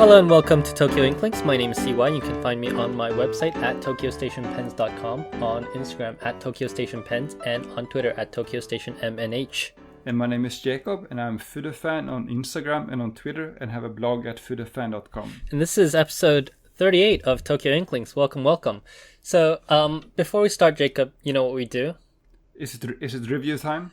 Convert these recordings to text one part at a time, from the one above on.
Hello and welcome to Tokyo Inklings. My name is CY. You can find me on my website at tokyostationpens.com, on Instagram at tokyostationpens, and on Twitter at tokyostationmnh. And my name is Jacob, and I'm Foodafan on Instagram and on Twitter, and have a blog at foodafan.com. And this is episode 38 of Tokyo Inklings. Welcome, welcome. So, before we start, Jacob, you know what we do? Is it review time?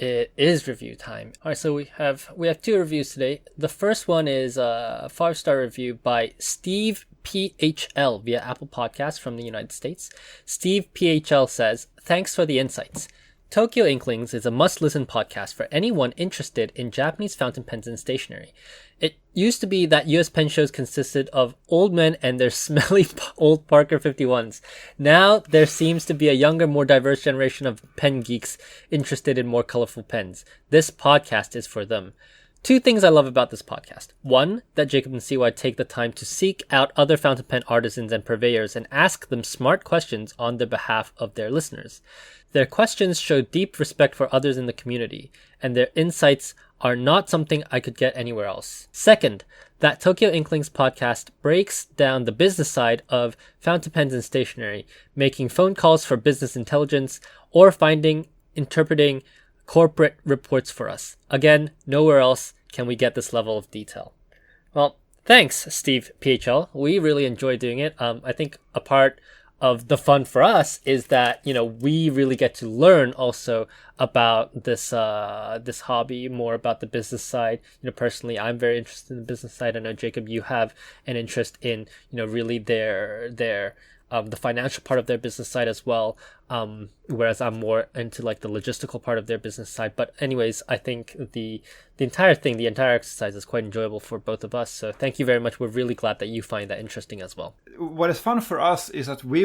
It is review time. All right, so we have two reviews today. The first one is a 5-star review by Steve PHL via Apple Podcasts from the United States. Steve PHL says, "Thanks for the insights. Tokyo Inklings is a must-listen podcast for anyone interested in Japanese fountain pens and stationery. It used to be that US pen shows consisted of old men and their smelly old Parker 51s. Now there seems to be a younger, more diverse generation of pen geeks interested in more colorful pens. This podcast is for them." Two things I love about this podcast. One, that Jacob and CY take the time to seek out other fountain pen artisans and purveyors and ask them smart questions on the behalf of their listeners. Their questions show deep respect for others in the community, and their insights are not something I could get anywhere else. Second, that Tokyo Inklings podcast breaks down the business side of fountain pens and stationery, making phone calls for business intelligence or interpreting corporate reports for us. Again, nowhere else can we get this level of detail. Well, thanks, Steve PHL. We really enjoy doing it. I think a part of the fun for us is that, we really get to learn also about this hobby, more about the business side. Personally, I'm very interested in the business side. I know, Jacob, you have an interest in, really the financial part of their business side as well, whereas I'm more into like the logistical part of their business side. But anyways, I think the entire exercise is quite enjoyable for both of us. So thank you very much. We're really glad that you find that interesting as well. What is fun for us is that we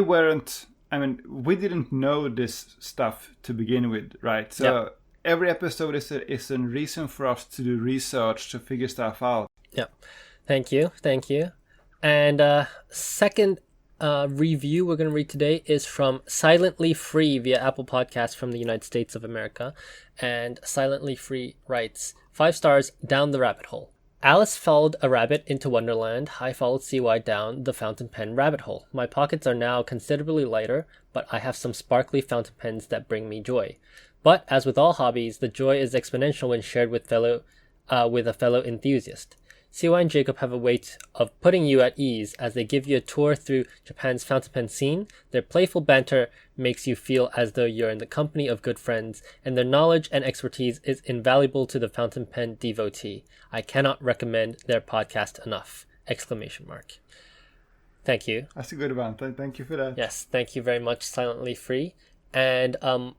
didn't know this stuff to begin with, right? So yeah. Every episode is a reason for us to do research, to figure stuff out. Yeah. Thank you. And second review we're going to read today is from Silently Free via Apple Podcasts from the United States of America. And Silently Free writes, 5 stars, down the rabbit hole. Alice followed a rabbit into Wonderland. I followed CY down the fountain pen rabbit hole. My pockets are now considerably lighter, but I have some sparkly fountain pens that bring me joy. But as with all hobbies, the joy is exponential when shared with a fellow enthusiast. CY and Jacob have a way of putting you at ease as they give you a tour through Japan's fountain pen scene. Their playful banter makes you feel as though you're in the company of good friends, and their knowledge and expertise is invaluable to the fountain pen devotee. I cannot recommend their podcast enough! ! Thank you. That's a good one. Thank you for that. Yes, thank you very much, Silently Free. And at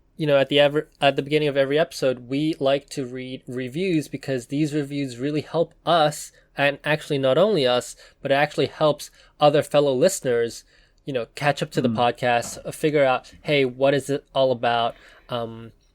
the beginning of every episode, we like to read reviews because these reviews really help us, and actually not only us, but it actually helps other fellow listeners, catch up to the podcast, figure out, hey, what is it all about?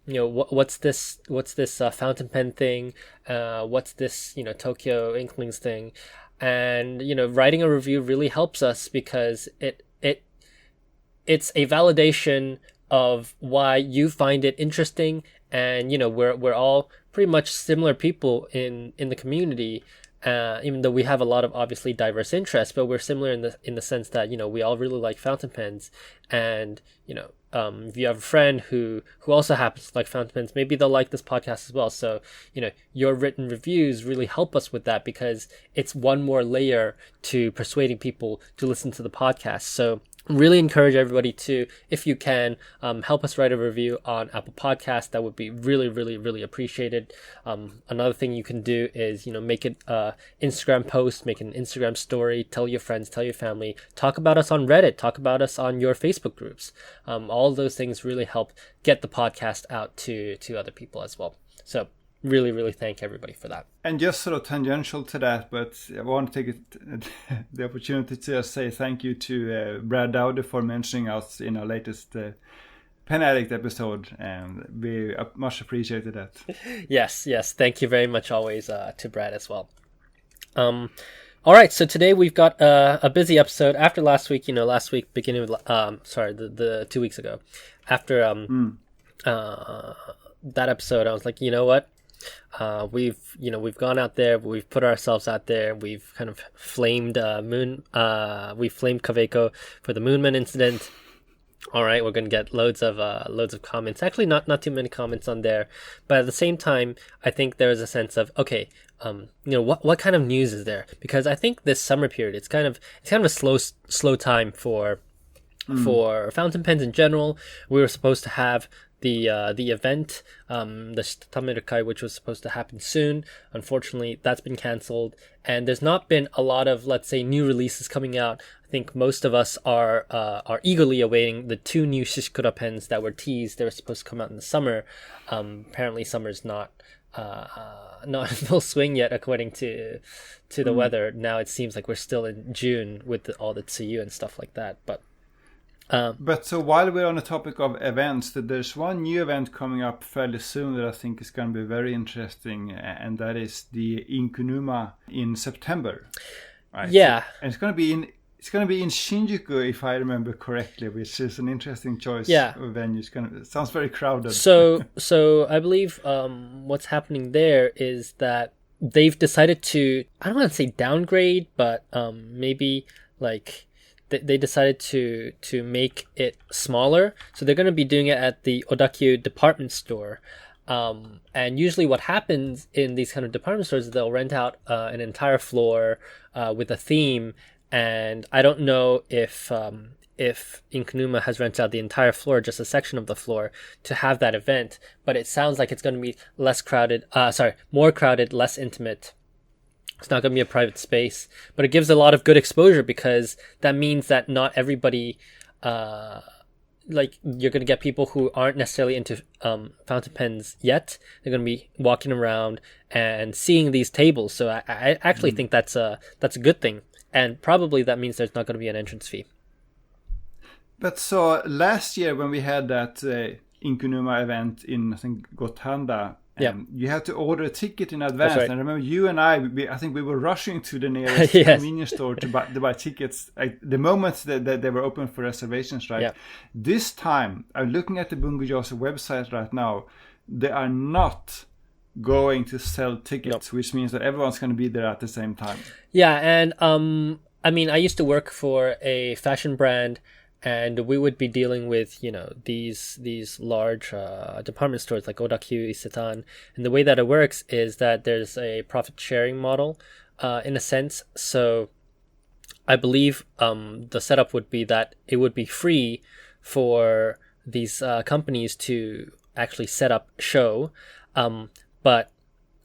What's this fountain pen thing? What's this, Tokyo Inklings thing? And, writing a review really helps us because it's a validation of why you find it interesting, and we're all pretty much similar people in the community, even though we have a lot of obviously diverse interests, but we're similar in the sense that we all really like fountain pens, and if you have a friend who also happens to like fountain pens, maybe they'll like this podcast as well. So your written reviews really help us with that because it's one more layer to persuading people to listen to the podcast. So really encourage everybody to, if you can, help us write a review on Apple Podcasts. That would be really, really, really appreciated. Another thing you can do is, make an Instagram post, make an Instagram story, tell your friends, tell your family, talk about us on Reddit, talk about us on your Facebook groups. All those things really help get the podcast out to other people as well. So really, really thank everybody for that. And just sort of tangential to that, but I want to take the opportunity to say thank you to Brad Dowdy for mentioning us in our latest Pen Addict episode, and we much appreciated that. Yes. Thank you very much always to Brad as well. All right, so today we've got a busy episode. After last week, beginning of, the 2 weeks ago, after that episode, I was like, you know what? We've gone out there, we've put ourselves out there, we've kind of flamed we flamed Kaveco for the Moonman incident. All right, we're gonna get loads of comments. Actually, not too many comments on there, but at the same time, I think there is a sense of okay, what kind of news is there? Because I think this summer period, it's kind of a slow time for fountain pens in general. We were supposed to have the event, the Shitamerukai, which was supposed to happen soon. Unfortunately, that's been canceled, and there's not been a lot of, let's say, new releases coming out. I think most of us are eagerly awaiting the 2 new Shishikura pens that were teased. They were supposed to come out in the summer. Apparently, summer's not in full swing yet, according to the weather. Now it seems like we're still in June with all the tsuyu and stuff like that. But so while we're on the topic of events, there's one new event coming up fairly soon that I think is going to be very interesting, and that is the Inkunuma in September. Right? Yeah, and it's going to be in Shinjuku, if I remember correctly, which is an interesting choice of venue. It sounds very crowded. So I believe what's happening there is that they've decided to, I don't want to say downgrade, but maybe like they decided to make it smaller. So they're going to be doing it at the Odakyu department store. And usually what happens in these kind of department stores is they'll rent out an entire floor with a theme. And I don't know if Inkunuma has rented out the entire floor, just a section of the floor, to have that event. But it sounds like it's going to be more crowded, less intimate. It's not going to be a private space, but it gives a lot of good exposure, because that means that not everybody, you're going to get people who aren't necessarily into fountain pens yet. They're going to be walking around and seeing these tables. So I actually think that's a good thing. And probably that means there's not going to be an entrance fee. But so last year when we had that Inkunuma event in, I think, Gotanda, you had to order a ticket in advance. Right. And I remember you and I think we were rushing to the nearest convenience store to buy tickets the moment that they were open for reservations, right? Yeah. This time, I'm looking at the Bungujosa website right now, they are not going to sell tickets, which means that everyone's going to be there at the same time. Yeah, and I mean, I used to work for a fashion brand, and we would be dealing with, these large department stores like Odakyu, Isetan. And the way that it works is that there's a profit sharing model in a sense. So I believe the setup would be that it would be free for these companies to actually set up show, but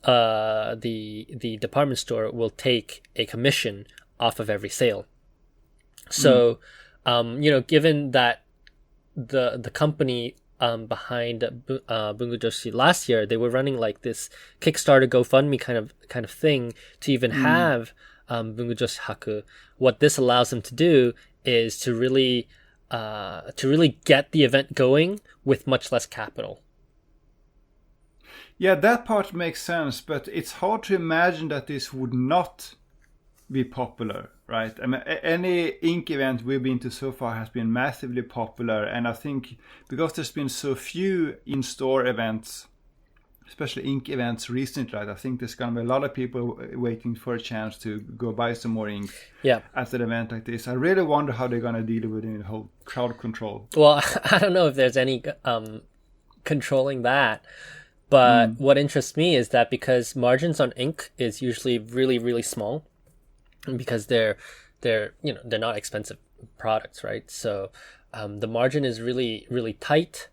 the department store will take a commission off of every sale. So given that the company behind Bungujoshi last year, they were running like this Kickstarter GoFundMe kind of thing to even have Bungujoshi Haku. What this allows them to do is to really get the event going with much less capital. Yeah, that part makes sense, but it's hard to imagine that this would not be popular, right? I mean, any ink event we've been to so far has been massively popular, and I think because there's been so few in-store events, especially ink events recently, right? I think there's going to be a lot of people waiting for a chance to go buy some more ink at an event like this. I really wonder how they're going to deal with the whole crowd control. Well, I don't know if there's any controlling that. But what interests me is that because margins on ink is usually really, really small, because they're not expensive products, right? So the margin is really, really tight.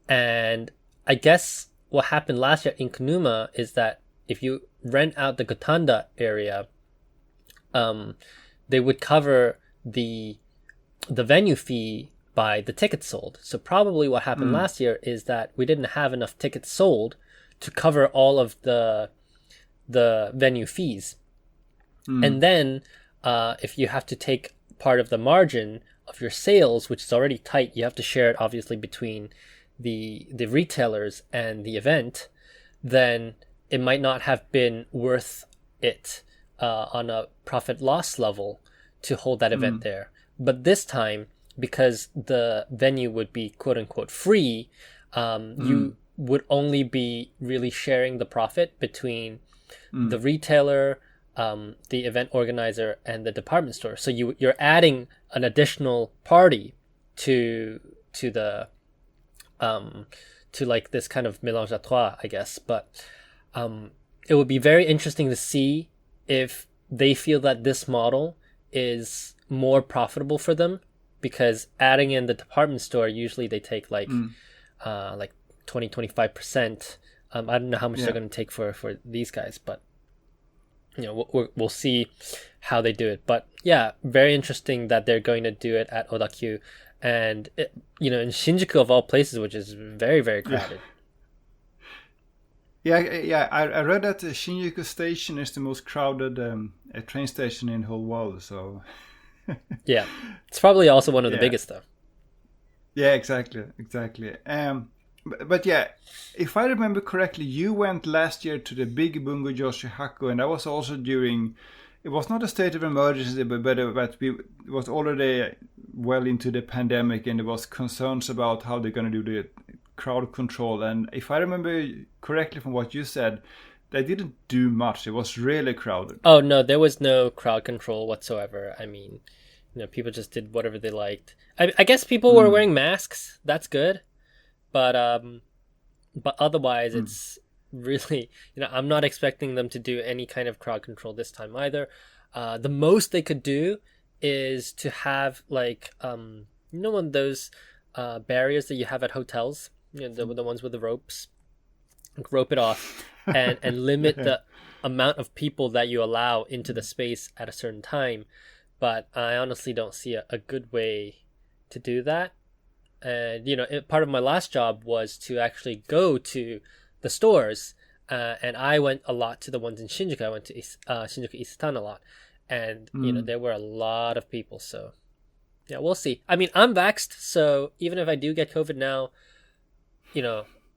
And I guess what happened last year in Inkunuma is that if you rent out the Gotanda area, they would cover the venue fee by the tickets sold. So probably what happened last year is that we didn't have enough tickets sold to cover all of the venue fees. And then if you have to take part of the margin of your sales, which is already tight, you have to share it obviously between the retailers and the event, then it might not have been worth it on a profit loss level to hold that event there. But this time, because the venue would be quote unquote free, would only be really sharing the profit between the retailer, the event organizer, and the department store. So you're adding an additional party to the to like this kind of mélange à trois, I guess. But it would be very interesting to see if they feel that this model is more profitable for them, because adding in the department store, usually they take like 20-25%. I don't know how much they're going to take for these guys, but we'll see how they do it. But yeah, very interesting that they're going to do it at Odakyu, and in Shinjuku of all places, which is very, very crowded. Yeah. I read that the Shinjuku station is the most crowded train station in the whole world. So yeah, it's probably also one of the biggest, though. Yeah, exactly. But yeah, if I remember correctly, you went last year to the big Bungo Joshihaku, and that was also during. It was not a state of emergency, but it was already well into the pandemic, and there was concerns about how they're going to do the crowd control. And if I remember correctly from what you said, they didn't do much. It was really crowded. Oh no, there was no crowd control whatsoever. I mean, people just did whatever they liked. I guess people were wearing masks. That's good, but otherwise it's really, I'm not expecting them to do any kind of crowd control this time either. The most they could do is to have like one of those barriers that you have at hotels, the ones with the ropes, rope it off and limit the amount of people that you allow into the space at a certain time. But I honestly don't see a good way to do that. And part of my last job was to actually go to the stores, and I went a lot to the ones in Shinjuku. I went to Shinjuku Isetan a lot, and there were a lot of people. So yeah, we'll see. I mean, I'm vaxxed, so even if I do get COVID now,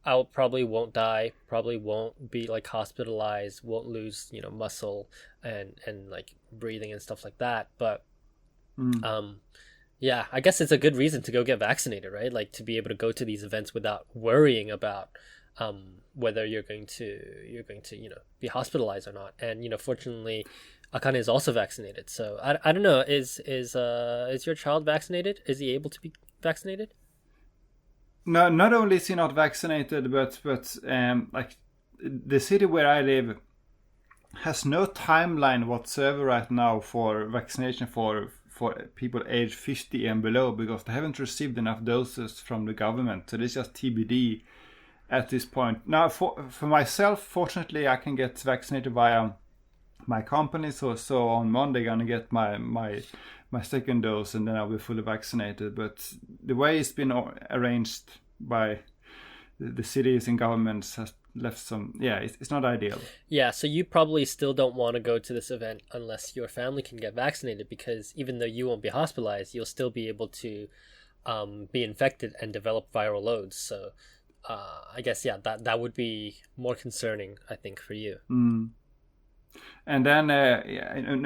I probably won't die, probably won't be like hospitalized, won't lose muscle and like breathing and stuff like that. But yeah, I guess it's a good reason to go get vaccinated, right? Like to be able to go to these events without worrying about whether you're going to be hospitalized or not. And fortunately, Akane is also vaccinated. So I don't know, is your child vaccinated? Is he able to be vaccinated? No, not only is he not vaccinated, but like the city where I live has no timeline whatsoever right now for vaccination for people aged 50 and below, because they haven't received enough doses from the government. So this is just TBD at this point. Now, for myself, fortunately, I can get vaccinated via my company. So on Monday, I'm gonna get my second dose, and then I'll be fully vaccinated. But the way it's been arranged by the cities and governments has left some. Yeah, it's not ideal. Yeah, so you probably still don't want to go to this event unless your family can get vaccinated, because even though you won't be hospitalized, you'll still be able to be infected and develop viral loads. So I guess that would be more concerning, I think, for you. And then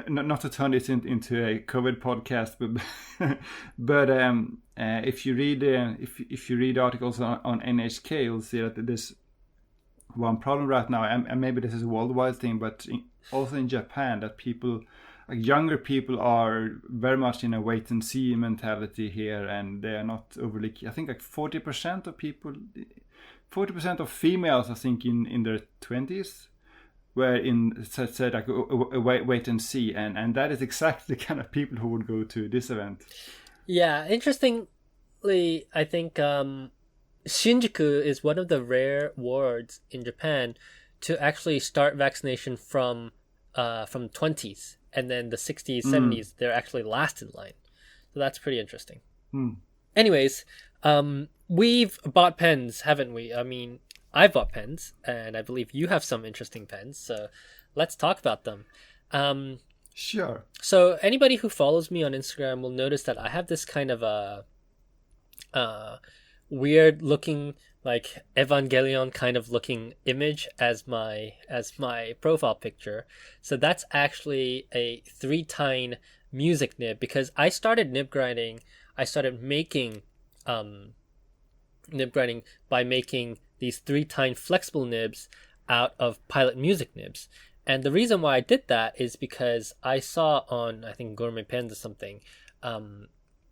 not to turn this into a COVID podcast, but if you read articles on NHK, you'll see that there's one problem right now, and maybe this is a worldwide thing, but also in Japan, that people, like younger people, are very much in a wait and see mentality here, and they are not overly. I think like 40% of people, 40% of females, I think in their 20s, were in said like wait and see, and that is exactly the kind of people who would go to this event. Yeah, interestingly, I think Shinjuku is one of the rare wards in Japan to actually start vaccination from 20s, and then the 60s, 70s, they're actually last in line. So that's pretty interesting. Anyways, we've bought pens, haven't we? I mean, I've bought pens, and I believe you have some interesting pens, so let's talk about them. Sure. So anybody who follows me on Instagram will notice that I have this kind of a weird looking, like Evangelion kind of looking image as my profile picture. So that's actually a 3-tine music nib, because I started nib grinding. I started making nib grinding by making these 3-tine flexible nibs out of Pilot Music nibs. And the reason why I did that is because I saw on, I think, Gourmet Pens or something,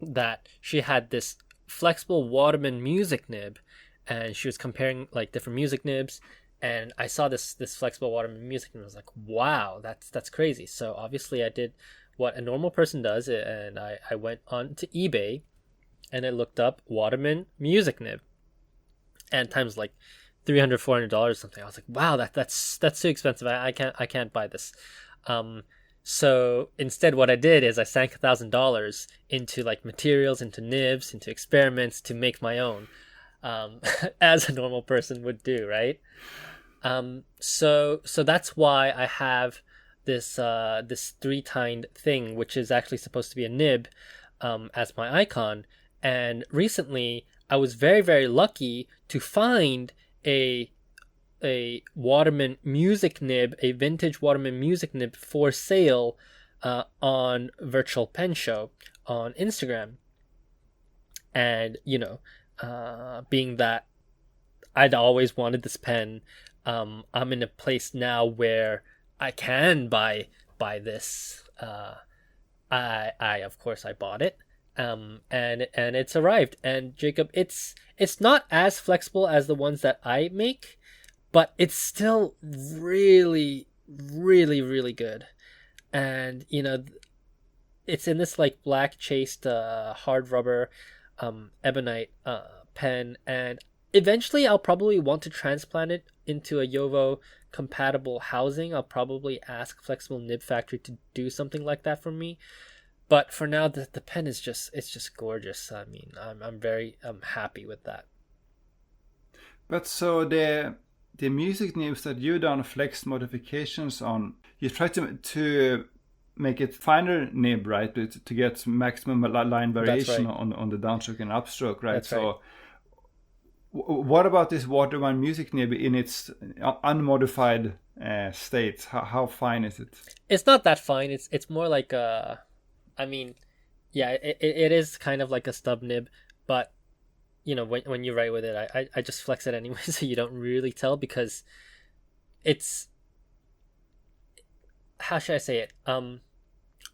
that she had this flexible Waterman music nib, and she was comparing like different music nibs. And I saw this flexible Waterman music nib, and I was like, wow, that's crazy. So obviously I did what a normal person does, and I went on to eBay, and I looked up Waterman music nib, and times like $300-$400 or something. I was like, wow, that's too expensive. I can't buy this. So instead, what I did is I sank $1,000 into like materials, into nibs, into experiments to make my own, as a normal person would do, right? So that's why I have this 3-tined thing, which is actually supposed to be a nib, as my icon. And recently, I was very, very lucky to find a Waterman music nib, a vintage Waterman music nib for sale on Virtual Pen Show on Instagram. And, being that I'd always wanted this pen, I'm in a place now where I can buy this. I of course I bought it. And it's arrived. And Jacob, it's not as flexible as the ones that I make, but it's still really, really, really good. And it's in this like black chased hard rubber ebonite pen, and eventually I'll probably want to transplant it into a Yovo compatible housing. I'll probably ask Flexible Nib Factory to do something like that for me. But for now, the pen is just gorgeous. I mean, I'm very happy with that. But so the music nibs that you done flex modifications on, you try to make it finer nib, right? To get maximum line variation on the downstroke and upstroke, right? That's right. What about this Waterman music nib in its unmodified state? How fine is it? It's not that fine. It's more like a... I mean, yeah, it is kind of like a stub nib, but when you write with it, I just flex it anyway, so you don't really tell, because it's, how should I say it? On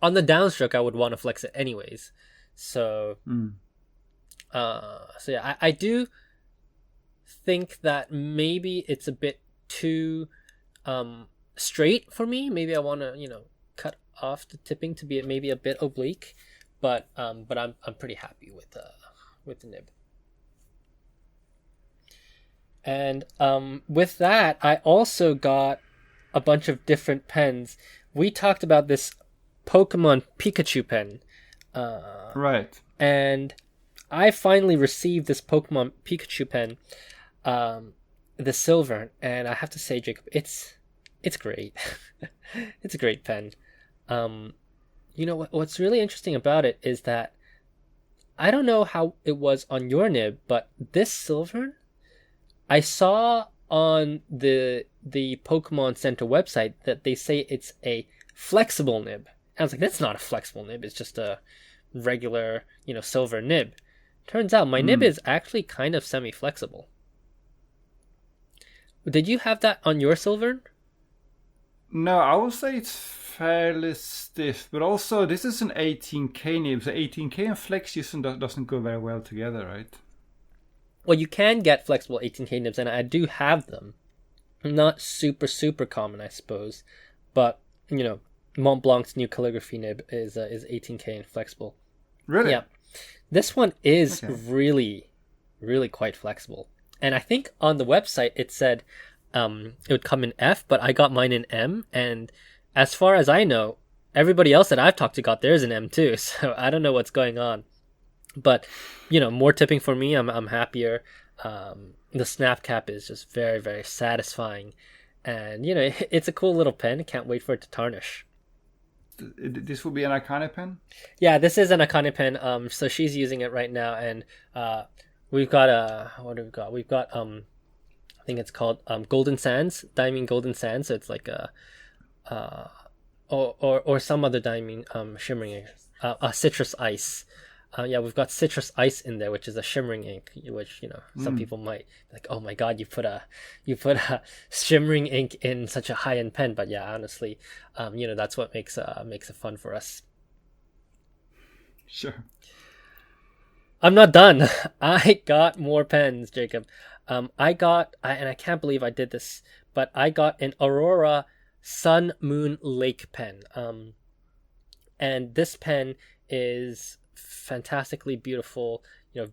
the downstroke, I would want to flex it anyways. So, so yeah, I do think that maybe it's a bit too straight for me. Maybe I want to cut off the tipping to be maybe a bit oblique, but I'm pretty happy with the nib. And with that, I also got a bunch of different pens. We talked about this Pokemon Pikachu pen, right? And I finally received this Pokemon Pikachu pen, the silver, and I have to say, Jacob, it's great. It's a great pen. What's really interesting about it is that I don't know how it was on your nib, but this silver, I saw on the Pokemon Center website that they say it's a flexible nib. I was like, that's not a flexible nib. It's just a regular, silver nib. Turns out my nib is actually kind of semi-flexible. Did you have that on your silver? No, I would say it's fairly stiff, but also this is an 18K nib, so 18K and flex doesn't go very well together, right? Well, you can get flexible 18K nibs, and I do have them. Not super, super common, I suppose, but, Mont Blanc's new calligraphy nib is 18K and flexible. Really? Yeah. This one is really, really quite flexible. And I think on the website it said it would come in F, but I got mine in M, and as far as I know, everybody else that I've talked to got theirs in M too, so I don't know what's going on. But, more tipping for me, I'm happier. The snap cap is just very, very satisfying. And, it's a cool little pen. I can't wait for it to tarnish. This will be an Akane pen? Yeah, this is an Akane pen. So she's using it right now. And we've got, what do we got? We've got, I think it's called Golden Sands, Diamond Golden Sands. So it's like or some other diamond shimmering, Citrus Ice. Yeah, we've got citrus ice in there, which is a shimmering ink, which some people might be like, oh my god, you put a shimmering ink in such a high end pen. But yeah, honestly, that's what makes it fun for us. Sure. I'm not done. I got more pens, Jacob. And I can't believe I did this, but I got an Aurora Sun Moon Lake pen. And this pen is fantastically beautiful.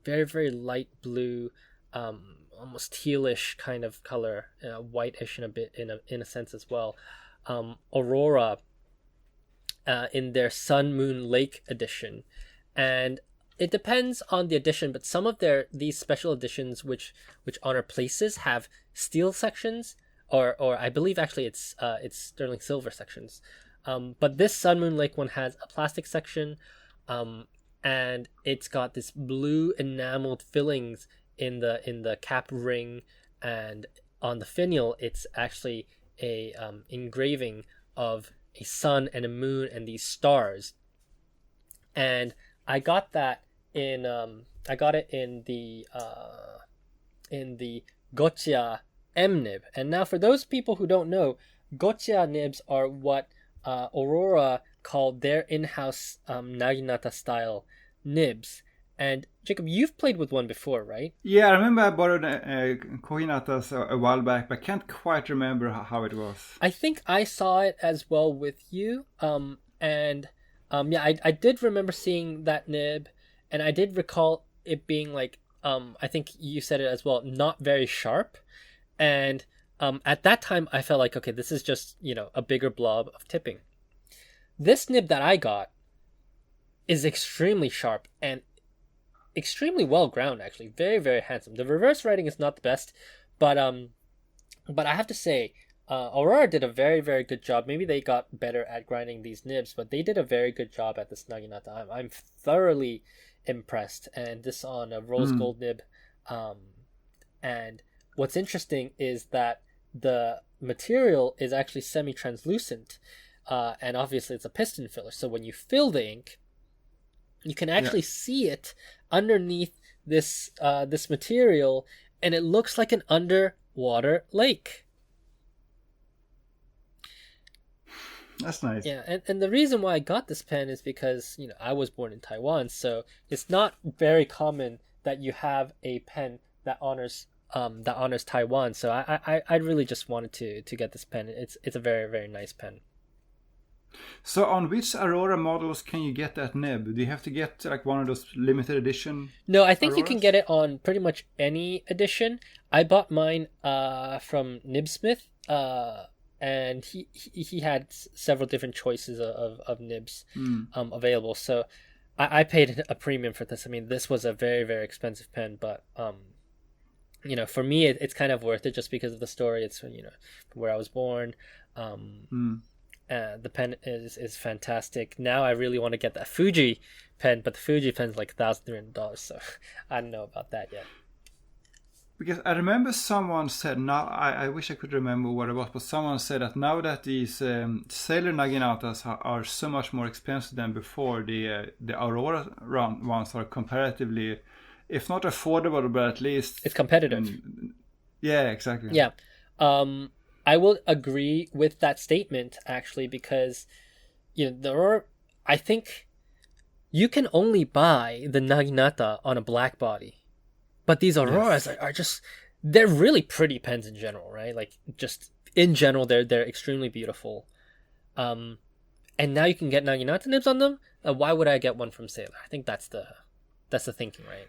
Very, very light blue, almost tealish kind of color, whitish in a bit in a sense as well. Aurora, in their Sun Moon Lake edition, and it depends on the edition, but some of these special editions which honor places have steel sections, or I believe actually it's sterling silver sections. But this Sun Moon Lake one has a plastic section, and it's got this blue enameled fillings in the cap ring, and on the finial it's actually a engraving of a sun and a moon and these stars. And I got that in the Gotcha M nib. And now for those people who don't know, Gotcha nibs are what Aurora called their in-house Naginata style nibs. And Jacob, you've played with one before, right? Yeah, I remember I borrowed Kohinatas a while back, but I can't quite remember how it was. I think I saw it as well with you. I did remember seeing that nib, and I did recall it being like, I think you said it as well, not very sharp. And at that time, I felt like, okay, this is just, a bigger blob of tipping. This nib that I got is extremely sharp and extremely well ground, actually. Very, very handsome. The reverse writing is not the best, but I have to say, Aurora did a very, very good job. Maybe they got better at grinding these nibs, but they did a very good job at this Naginata. I'm thoroughly impressed. And this on a rose gold nib. And what's interesting is that the material is actually semi-translucent. And obviously it's a piston filler. So when you fill the ink, you can actually see it underneath this material, and it looks like an underwater lake. That's nice. Yeah, and the reason why I got this pen is because I was born in Taiwan, so it's not very common that you have a pen that honors Taiwan. So I really just wanted to get this pen. It's a very, very nice pen. So on which Aurora models can you get that nib? Do you have to get like one of those limited edition? No, I think Auroras? You can get it on pretty much any edition. I bought mine from Nibsmith, and he had several different choices of nibs available. So I paid a premium for this. I mean, this was a very, very expensive pen, but for me it's kind of worth it just because of the story. It's where I was born. The pen is fantastic. Now I really want to get that Fuji pen, but the Fuji pen's like $1,300, so I don't know about that yet. Because I remember someone said, now I wish I could remember what it was, but someone said that now that these Sailor Naginatas are so much more expensive than before, the Aurora ones are comparatively, if not affordable, but at least it's competitive. Yeah, exactly. Yeah. I will agree with that statement, actually, because I think you can only buy the Naginata on a black body, but these Auroras are just, they're really pretty pens in general, right? Like, just in general, they're extremely beautiful. And now you can get Naginata nibs on them. Why would I get one from Sailor? I think that's the thinking, right?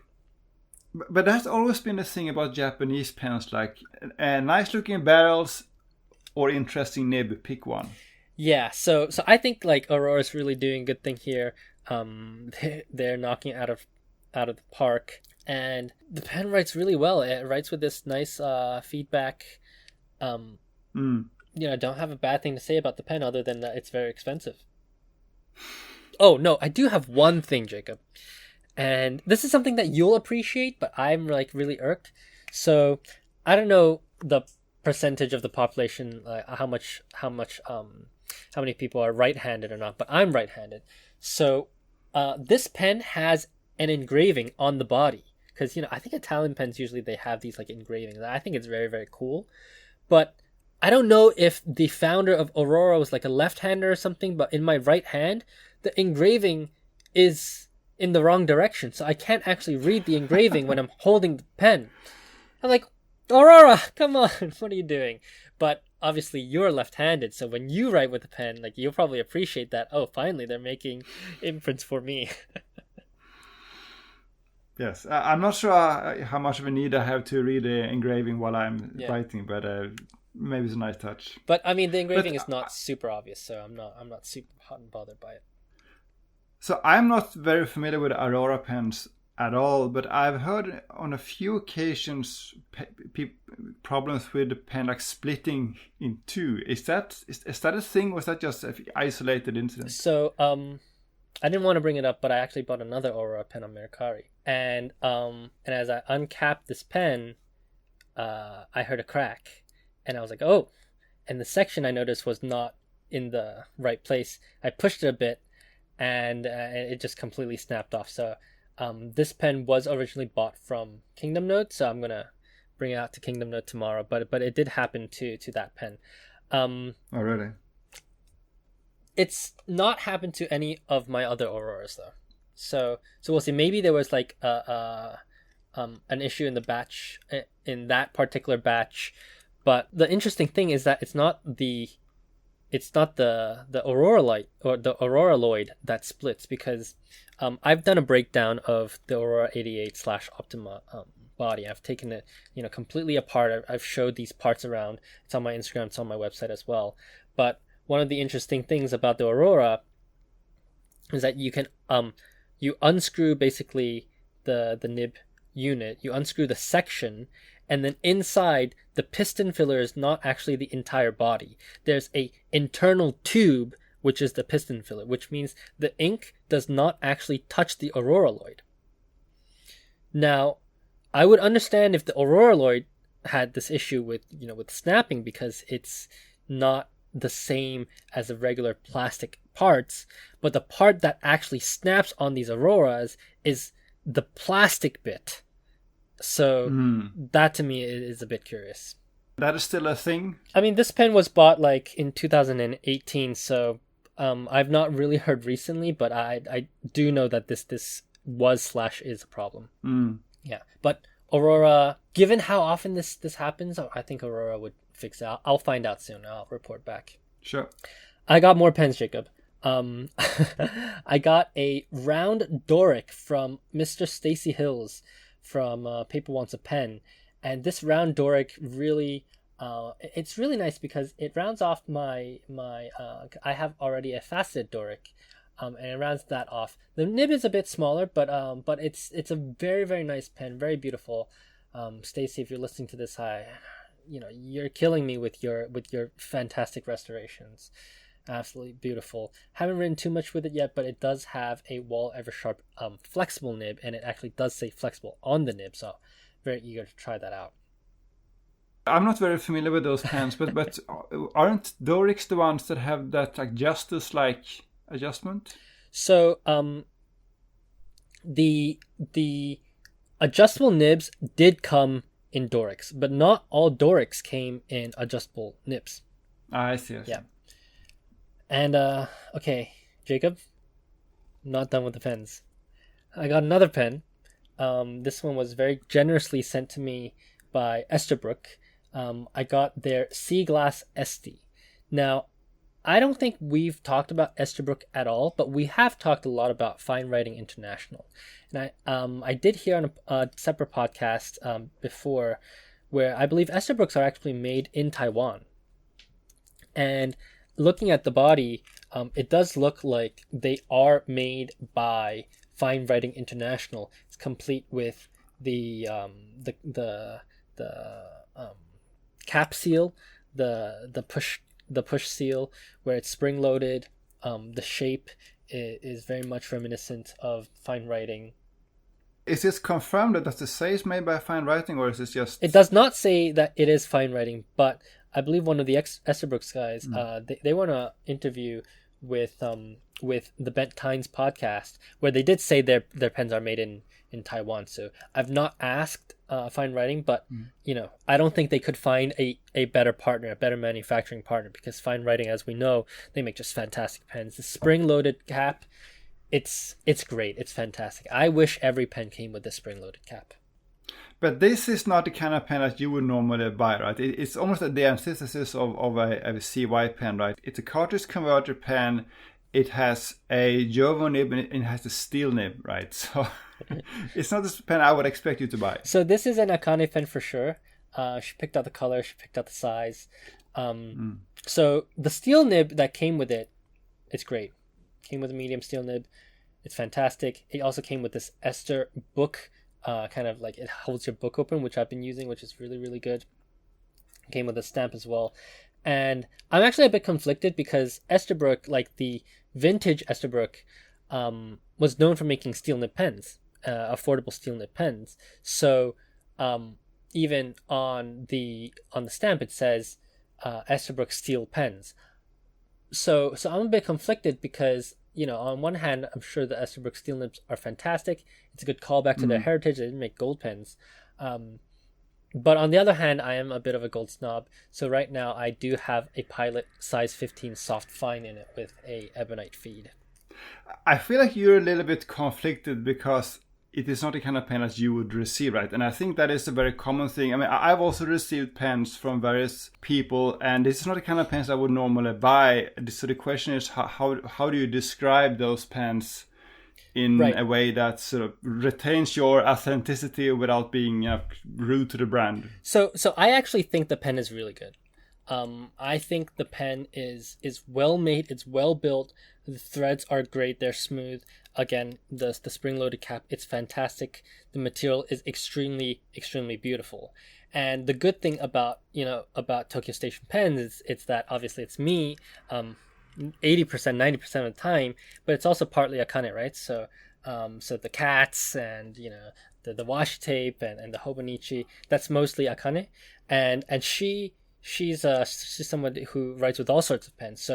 But that's always been the thing about Japanese pens, like nice looking barrels or interesting nib, pick one. Yeah, so I think like Aurora's really doing a good thing here. They're knocking it out of the park, and the pen writes really well. It writes with this nice feedback. I don't have a bad thing to say about the pen other than that it's very expensive. Oh no, I do have one thing, Jacob, and this is something that you'll appreciate, but I'm like really irked. So I don't know the percentage of the population, how many people are right-handed or not, but I'm right-handed. So this pen has an engraving on the body. Because, I think Italian pens usually they have these like engravings. I think it's very, very cool. But I don't know if the founder of Aurora was like a left-hander or something, but in my right hand, the engraving is in the wrong direction. So I can't actually read the engraving when I'm holding the pen. I'm like, Aurora, come on, what are you doing? But obviously you're left-handed, so when you write with a pen, like you'll probably appreciate that. Oh, finally they're making imprints for me. Yes, I'm not sure how much of a need I have to read the engraving while I'm writing, but maybe it's a nice touch. But I mean, the engraving is not super obvious, so I'm not super hot and bothered by it. So I'm not very familiar with Aurora pens at all, but I've heard on a few occasions problems with the pen like splitting in two. Is that a thing, or is that just an isolated incident? So I didn't want to bring it up, but I actually bought another Aurora pen on Mercari, and as I uncapped this pen, I heard a crack, and I was like, oh, and the section I noticed was not in the right place. I pushed it a bit, and it just completely snapped off. So this pen was originally bought from Kingdom Note, so I'm gonna bring it out to Kingdom Note tomorrow. But it did happen to that pen. Oh, really? It's not happened to any of my other Auroras though, so we'll see. Maybe there was like an issue in the batch, in that particular batch. But the interesting thing is that it's not the Aurora light or the Auroraloid that splits, because I've done a breakdown of the Aurora 88/Optima body. I've taken it completely apart. I've showed these parts around. It's on my Instagram, it's on my website as well. But one of the interesting things about the Aurora is that you can you unscrew basically the nib unit, you unscrew the section, and then inside the piston filler is not actually the entire body. There's a internal tube which is the piston filler, which means the ink does not actually touch the Auroraloid. Now, I would understand if the Auroraloid had this issue with with snapping, because it's not the same as the regular plastic parts, but the part that actually snaps on these Auroras is the plastic bit. So that to me is a bit curious. That is still a thing? I mean, this pen was bought like in 2018, so I've not really heard recently, but I do know that this was/is a problem. Yeah, but Aurora, given how often this happens, I think Aurora would fix it. I'll find out soon. I'll report back. Sure. I got more pens, Jacob. I got a round Doric from Mr. Stacy Hills from Paper Wants a Pen, and this round Doric really, it's really nice because it rounds off my I have already a faceted Doric, and it rounds that off. The nib is a bit smaller, but it's a very, very nice pen, very beautiful. Stacy, if you're listening to this, you're killing me with your fantastic restorations. Absolutely beautiful. Haven't written too much with it yet, but it does have a Wall Eversharp flexible nib, and it actually does say flexible on the nib, so very eager to try that out. I'm not very familiar with those pens, but aren't Dorics the ones that have that like Justice-like adjustment? So the adjustable nibs did come in Dorics, but not all Dorics came in adjustable nibs. I see. Yeah. And okay, Jacob, I'm not done with the pens. I got another pen. This one was very generously sent to me by Esterbrook. I got their Sea Glass Esti. Now, I don't think we've talked about Esterbrook at all, but we have talked a lot about Fine Writing International. And I did hear on a separate podcast before, where I believe Esterbrook's are actually made in Taiwan. And looking at the body, it does look like they are made by Fine Writing International. It's complete with the cap seal, the push seal, where it's spring loaded. The shape is very much reminiscent of Fine Writing. Is this confirmed that does it say it's made by Fine Writing, or is this just? It does not say that it is Fine Writing, but I believe one of the Esterbrook's guys, they want to interview with the Bent Tines podcast, where they did say their pens are made in Taiwan. So I've not asked Fine Writing, but I don't think they could find a better partner, a better manufacturing partner, because Fine Writing, as we know, they make just fantastic pens. The spring-loaded cap, it's great. It's fantastic. I wish every pen came with the spring-loaded cap. But this is not the kind of pen that you would normally buy, right? It's almost the antithesis of a CY pen, right? It's a cartridge converter pen. It has a Jovo nib and it has a steel nib, right? So it's not the pen I would expect you to buy. So this is an Akane pen for sure. She picked out the color. She picked out the size. So the steel nib that came with it, it's great. Came with a medium steel nib. It's fantastic. It also came with this Ester book. Kind of like it holds your book open, which I've been using, which is really, really good. Came with a stamp as well. And I'm actually a bit conflicted because Esterbrook, like the vintage Esterbrook, was known for making steel nib pens, affordable steel nib pens. So even on the stamp it says Esterbrook steel pens. So I'm a bit conflicted because, on one hand, I'm sure the Esterbrook steel nibs are fantastic. It's a good callback to their heritage. They didn't make gold pens. But on the other hand, I am a bit of a gold snob. So right now, I do have a Pilot size 15 soft fine in it with a ebonite feed. I feel like you're a little bit conflicted because it is not the kind of pen that you would receive, right? And I think that is a very common thing. I mean, I've also received pens from various people, and this is not the kind of pens I would normally buy. So the question is, how do you describe those pens in a way that sort of retains your authenticity without being rude to the brand? So I actually think the pen is really good. I think the pen is well made. It's well built. The threads are great. They're smooth. Again, the spring-loaded cap, it's fantastic. The material is extremely, extremely beautiful. And the good thing about Tokyo Station pens is it's that obviously it's me, 80%, 90% of the time, but it's also partly Akane, right? So the cats and the washi tape and the Hobonichi, that's mostly Akane, and she's someone who writes with all sorts of pens.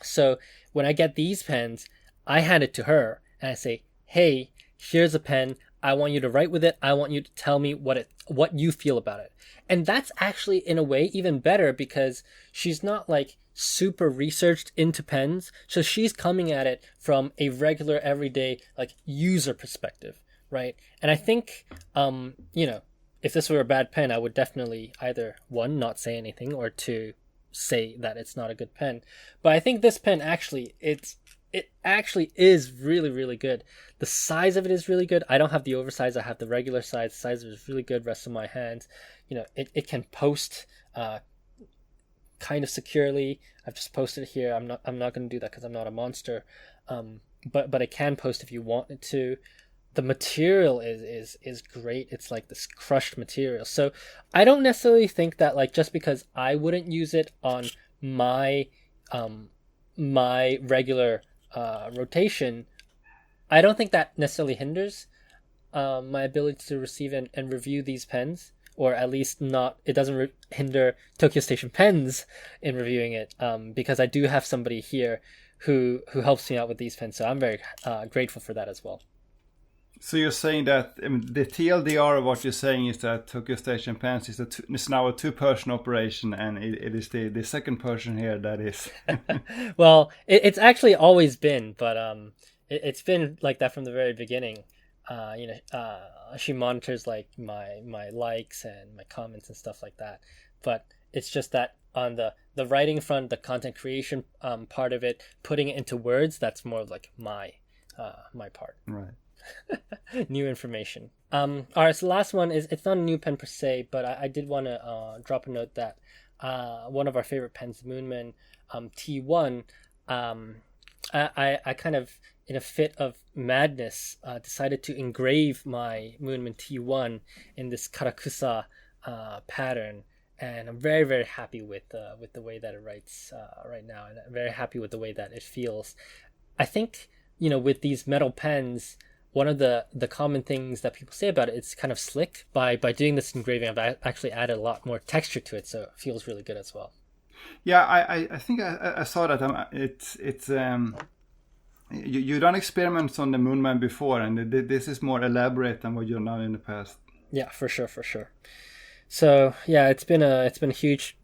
So when I get these pens, I hand it to her and I say, "Hey, here's a pen. I want you to write with it. I want you to tell me what you feel about it." And that's actually in a way even better because she's not like super researched into pens. So she's coming at it from a regular everyday like user perspective, right? And I think if this were a bad pen, I would definitely either one, not say anything, or two, say that it's not a good pen. But I think this pen actually, it actually is really, really good. The size of it is really good. I don't have the oversized. I have the regular size. The size of it is really good. Rest of my hands, it can post kind of securely. I've just posted it here. I'm not going to do that because I'm not a monster. But it can post if you want it to. The material is great. It's like this crushed material. So I don't necessarily think that like just because I wouldn't use it on my my regular rotation, I don't think that necessarily hinders my ability to receive and review these pens, or at least it doesn't hinder Tokyo Station Pens in reviewing it, because I do have somebody here who helps me out with these pens, so I'm very grateful for that as well. So you're saying that the TLDR of what you're saying is that Tokyo Station Pens is now a two-person operation, and it is the second person here that is. Well, it's actually always been, but it's been like that from the very beginning. She monitors like my likes and my comments and stuff like that. But it's just that on the writing front, the content creation part of it, putting it into words, that's more of like my part. Right. New information. All right, so the last one is, it's not a new pen per se, but I did want to drop a note that one of our favorite pens, Moonman T1, I kind of, in a fit of madness, decided to engrave my Moonman T1 in this Karakusa pattern, and I'm very, very happy with the way that it writes right now, and I'm very happy with the way that it feels. I think, with these metal pens, one of the common things that people say about it, it's kind of slick. By doing this engraving, I've actually added a lot more texture to it, so it feels really good as well. Yeah, I think I saw that. It's you done experiments on the Moonman before, and this is more elaborate than what you've done in the past. Yeah, for sure. So yeah, it's been a huge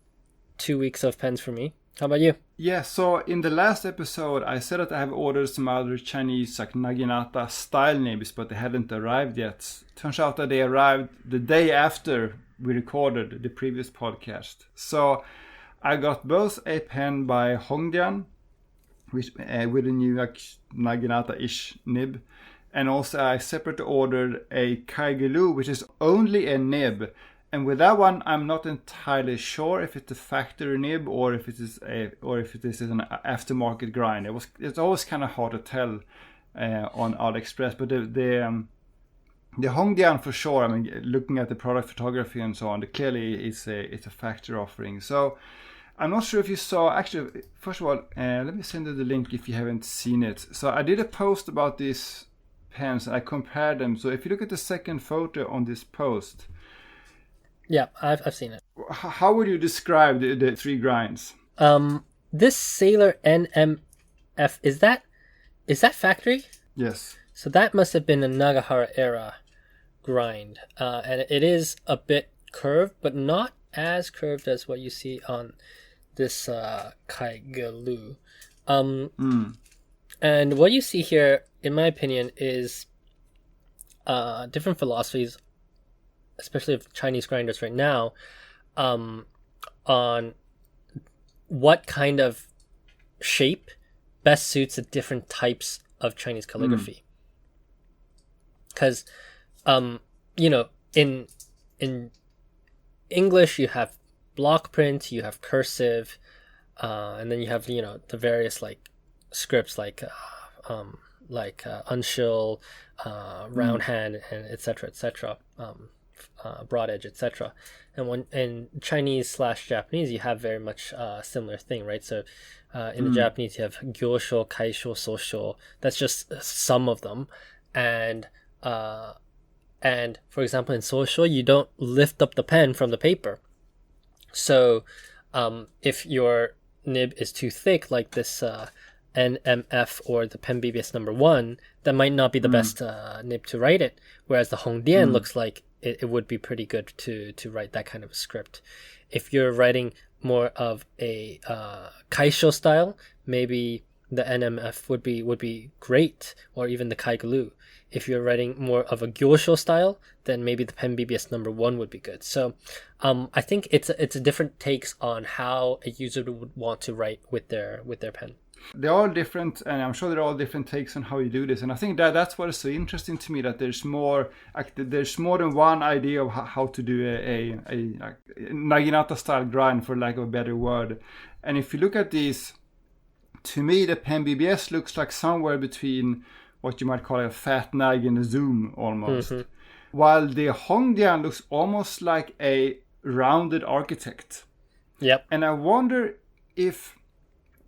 2 weeks of pens for me. How about you? Yeah, so in the last episode, I said that I have ordered some other Chinese like Naginata style nibs, but they hadn't arrived yet. Turns out that they arrived the day after we recorded the previous podcast. So I got both a pen by Hongdian, with a new like Naginata-ish nib, and also I separately ordered a Kaigelu, which is only a nib. And with that one, I'm not entirely sure if it's a factory nib or if it is an aftermarket grind. It's always kind of hard to tell on AliExpress, but the Hongdian for sure. I mean, looking at the product photography and so on, clearly it's a factory offering. So I'm not sure if you saw. Actually, first of all, let me send you the link if you haven't seen it. So I did a post about these pens and I compared them. So if you look at the second photo on this post. Yeah, I've seen it. How would you describe the three grinds? This Sailor NMF, is that factory? Yes. So that must have been a Nagahara era grind, and it is a bit curved, but not as curved as what you see on this Kaigelu. And what you see here, in my opinion, is different philosophies, especially of Chinese grinders right now, on what kind of shape best suits the different types of Chinese calligraphy. Because, in English you have block print, you have cursive, and then you have the various like scripts like uncial, round hand, and etc. Broad edge, etc. And when in Chinese/Japanese, you have very much similar thing, right? So in the Japanese, you have gyosho, kaisho, sosho. That's just some of them, and for example, in sosho, you don't lift up the pen from the paper. So if your nib is too thick, like this NMF or the pen BBS number 1, that might not be the best nib to write it. Whereas the Hongdian looks like it would be pretty good to write that kind of a script. If you're writing more of a kaisho style, maybe the NMF would be great, or even the Kaigelu. If you're writing more of a gyosho style, then maybe the pen BBS number 1 would be good. So I think it's a different takes on how a user would want to write with their pen. They're all different, and I'm sure they're all different takes on how you do this. And I think that's what is so interesting to me, that there's more than one idea of how to do a Naginata style grind, for lack of a better word. And if you look at these, to me the pen BBS looks like somewhere between what you might call a fat nag and a zoom almost. While the Hongdian looks almost like a rounded architect. Yep. And I wonder if,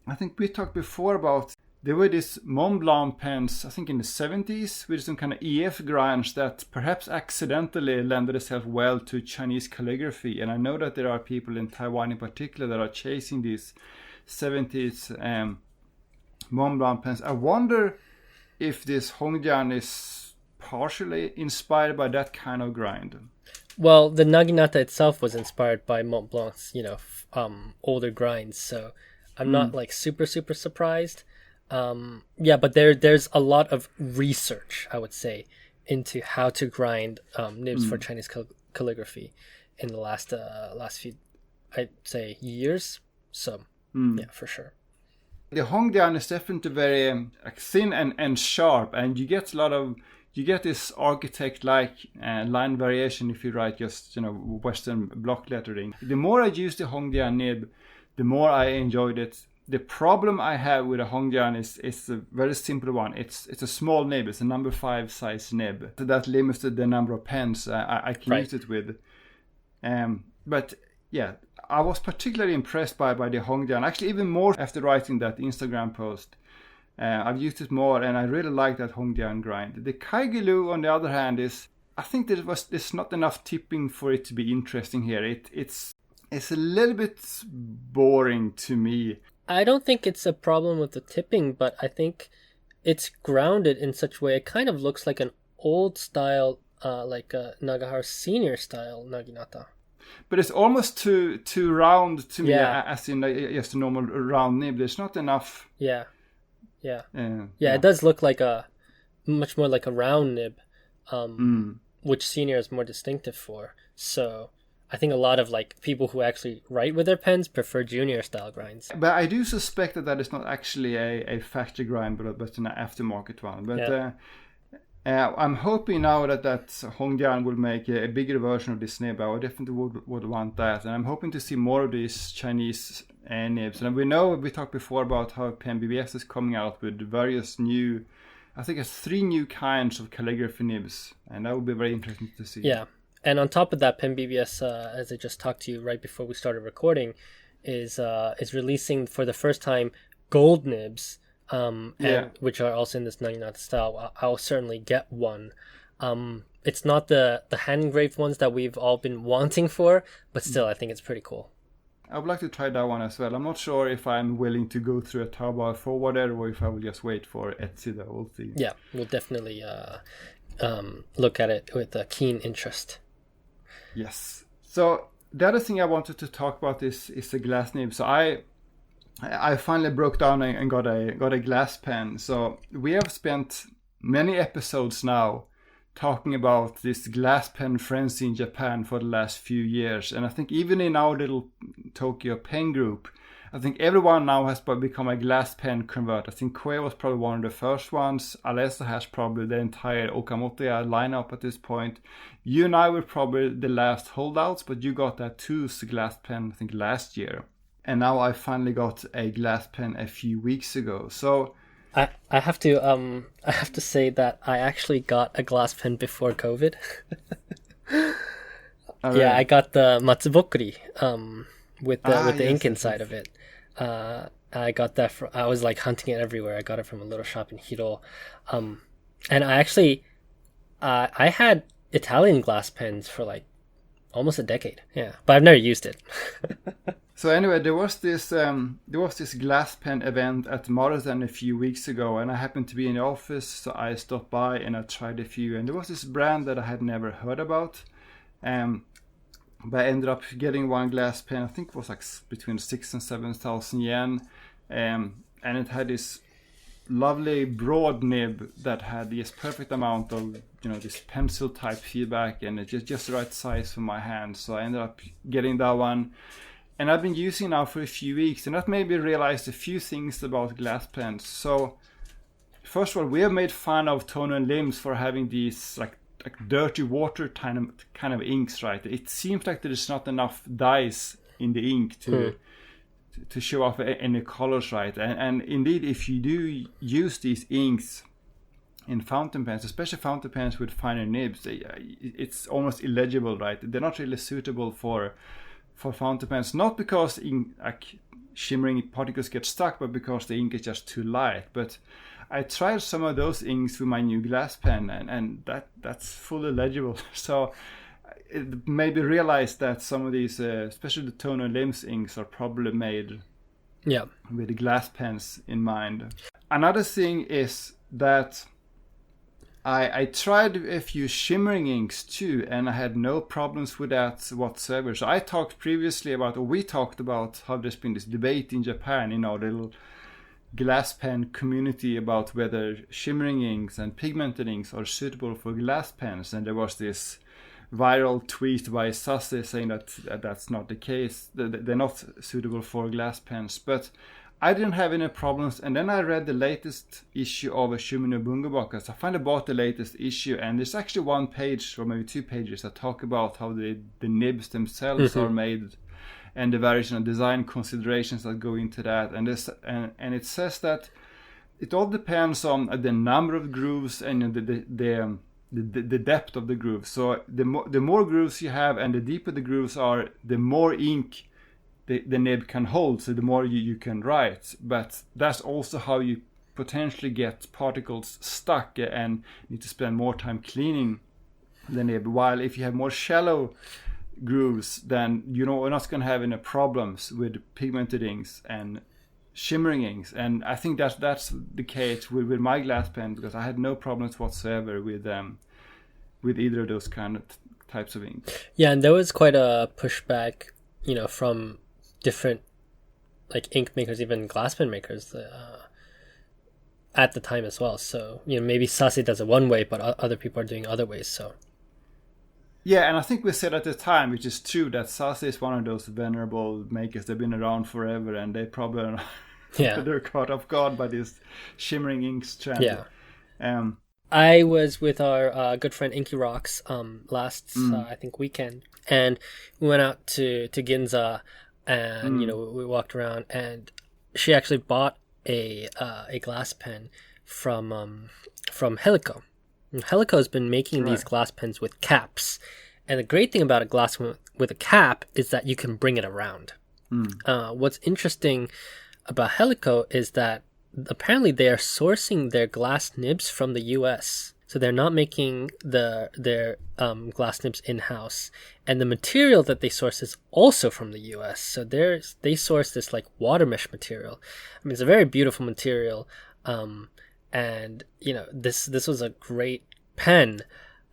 I think we talked before about, there were these Mont Blanc pens, I think in the 70s, with some kind of EF grinds that perhaps accidentally lended itself well to Chinese calligraphy. And I know that there are people in Taiwan in particular that are chasing these 70s Mont Blanc pens. I wonder if this Hongdian is partially inspired by that kind of grind. Well, the Naginata itself was inspired by Mont Blanc's, older grinds, so I'm not like super surprised. But there's a lot of research, I would say, into how to grind nibs for Chinese calligraphy in the last few, I'd say, years. So yeah, for sure. The Hongdian is definitely very thin and sharp, and you get this architect-like line variation if you write just Western block lettering. The more I use the Hongdian nib, the more I enjoyed it. The problem I have with a Hongdian is a very simple one. It's a small nib. It's a number 5 size nib. So that limits the number of pens I can use it with. But yeah, I was particularly impressed by the Hongdian. Actually, even more after writing that Instagram post. I've used it more, and I really like that Hongdian grind. The Kaigelu, on the other hand, I think there's not enough tipping for it to be interesting here. It's a little bit boring to me. I don't think it's a problem with the tipping, but I think it's grounded in such a way it kind of looks like an old style, like a Nagahara senior style naginata. But it's almost too round to me, Yeah. as in just a normal round nib. There's not enough. Yeah. It does look like much more like a round nib, which senior is more distinctive for. So I think a lot of like people who actually write with their pens prefer junior style grinds. But I do suspect that is not actually a factory grind, but an aftermarket one. But I'm hoping now that Hongdian will make a bigger version of this nib. I definitely would want that, and I'm hoping to see more of these Chinese nibs. And we talked before about how Pen BBS is coming out with various new, I think it's 3 new kinds of calligraphy nibs, and that would be very interesting to see. Yeah, and on top of that, Pen BBS, as I just talked to you right before we started recording, is releasing for the first time gold nibs. Which are also in this naginata style. I'll certainly get one. It's not the hand engraved ones that we've all been wanting for, but still, I think it's pretty cool. I would like to try that one as well. I'm not sure if I'm willing to go through a Taobao forwarder or if I will just wait for Etsy, the whole thing. Yeah, we'll definitely look at it with a keen interest. Yes. So the other thing I wanted to talk about is the glass nib. So I finally broke down and got a glass pen. So we have spent many episodes now talking about this glass pen frenzy in Japan for the last few years. And I think even in our little Tokyo pen group, I think everyone now has become a glass pen convert. I think Koei was probably one of the first ones. Alessa has probably the entire Okamotoya lineup at this point. You and I were probably the last holdouts, but you got that TOOS glass pen, I think, last year. And now I finally got a glass pen a few weeks ago. So I have to say that I actually got a glass pen before COVID. Yeah, I got the Matsubokuri with the ink inside of it. I got that I was like hunting it everywhere. I got it from a little shop in Hiro. And I actually I had Italian glass pens for like almost a decade. Yeah, but I've never used it. So anyway, there was this glass pen event at Marathon a few weeks ago, and I happened to be in the office, so I stopped by and I tried a few. And there was this brand that I had never heard about, but I ended up getting one glass pen. I think it was like between 6,000 and 7,000 yen, and it had this lovely broad nib that had this perfect amount of this pencil type feedback, and it's just the right size for my hand. So I ended up getting that one. And I've been using it now for a few weeks, and that made me realize a few things about glass pens. So, first of all, we have made fun of Tono and Limbs for having these like dirty water kind of inks, right? It seems like there is not enough dyes in the ink to show off any colors, right? And indeed, if you do use these inks in fountain pens, especially fountain pens with finer nibs, it's almost illegible, right? They're not really suitable for fountain pens, not because shimmering particles get stuck, but because the ink is just too light. But I tried some of those inks with my new glass pen, and that's fully legible. So it made me realize that some of these, especially the Tono Limbs inks, are probably made with the glass pens in mind. Another thing is that I tried a few shimmering inks too, and I had no problems with that whatsoever. So we talked about how there's been this debate in Japan in our little glass pen community about whether shimmering inks and pigmented inks are suitable for glass pens. And there was this viral tweet by Sase saying that that's not the case, that they're not suitable for glass pens. But I didn't have any problems, and then I read the latest issue of Shumino Bungoboku. So I finally bought the latest issue, and there's actually one page, or maybe 2 pages, that talk about how the nibs themselves are made, and the various design considerations that go into that. And it says that it all depends on the number of grooves and the depth of the grooves. So the more grooves you have, and the deeper the grooves are, the more ink the nib can hold, so the more you can write. But that's also how you potentially get particles stuck and need to spend more time cleaning the nib. While if you have more shallow grooves, then we're not going to have any problems with pigmented inks and shimmering inks. And I think that's the case with my glass pen, because I had no problems whatsoever with either of those kind of types of ink. Yeah, and there was quite a pushback, from different like ink makers, even glass pen makers, at the time as well. So maybe Sase does it one way, but other people are doing other ways. So yeah, and I think we said at the time, which is true, that Sase is one of those venerable makers. They've been around forever, and they probably are they're caught off guard by this shimmering inks trend. Yeah. I was with our good friend Inky Rocks last I think weekend, and we went out to Ginza, and we walked around, and she actually bought a glass pen from Helico. And Helico has been making these glass pens with caps, and the great thing about a glass pen with a cap is that you can bring it around. What's interesting about Helico is that apparently they are sourcing their glass nibs from the US. So they're not making their glass nibs in-house. And the material that they source is also from the US. So they source this like water mesh material. I mean, it's a very beautiful material. And this was a great pen.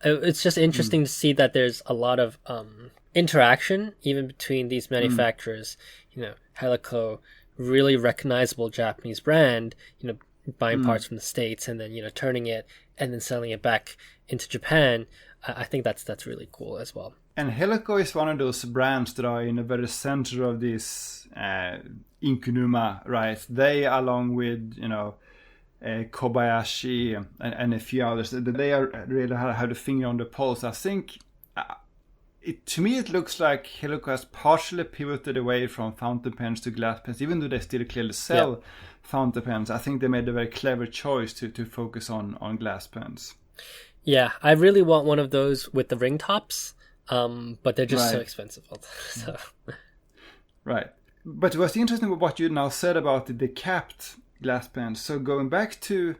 It's just interesting to see that there's a lot of interaction even between these manufacturers. Helico, really recognizable Japanese brand, buying parts from the States and then turning it and then selling it back into Japan. I think that's really cool as well. And Helico is one of those brands that are in the very center of this Inkunuma, right? They, along with Kobayashi and a few others, they are really have the finger on the pulse. I think to me it looks like Helico has partially pivoted away from fountain pens to glass pens, even though they still clearly sell fountain pens. I think they made a very clever choice to focus on glass pens. Yeah, I really want one of those with the ring tops, but they're just so expensive. So. Right. But what's interesting with what you now said about the capped glass pens, so going back to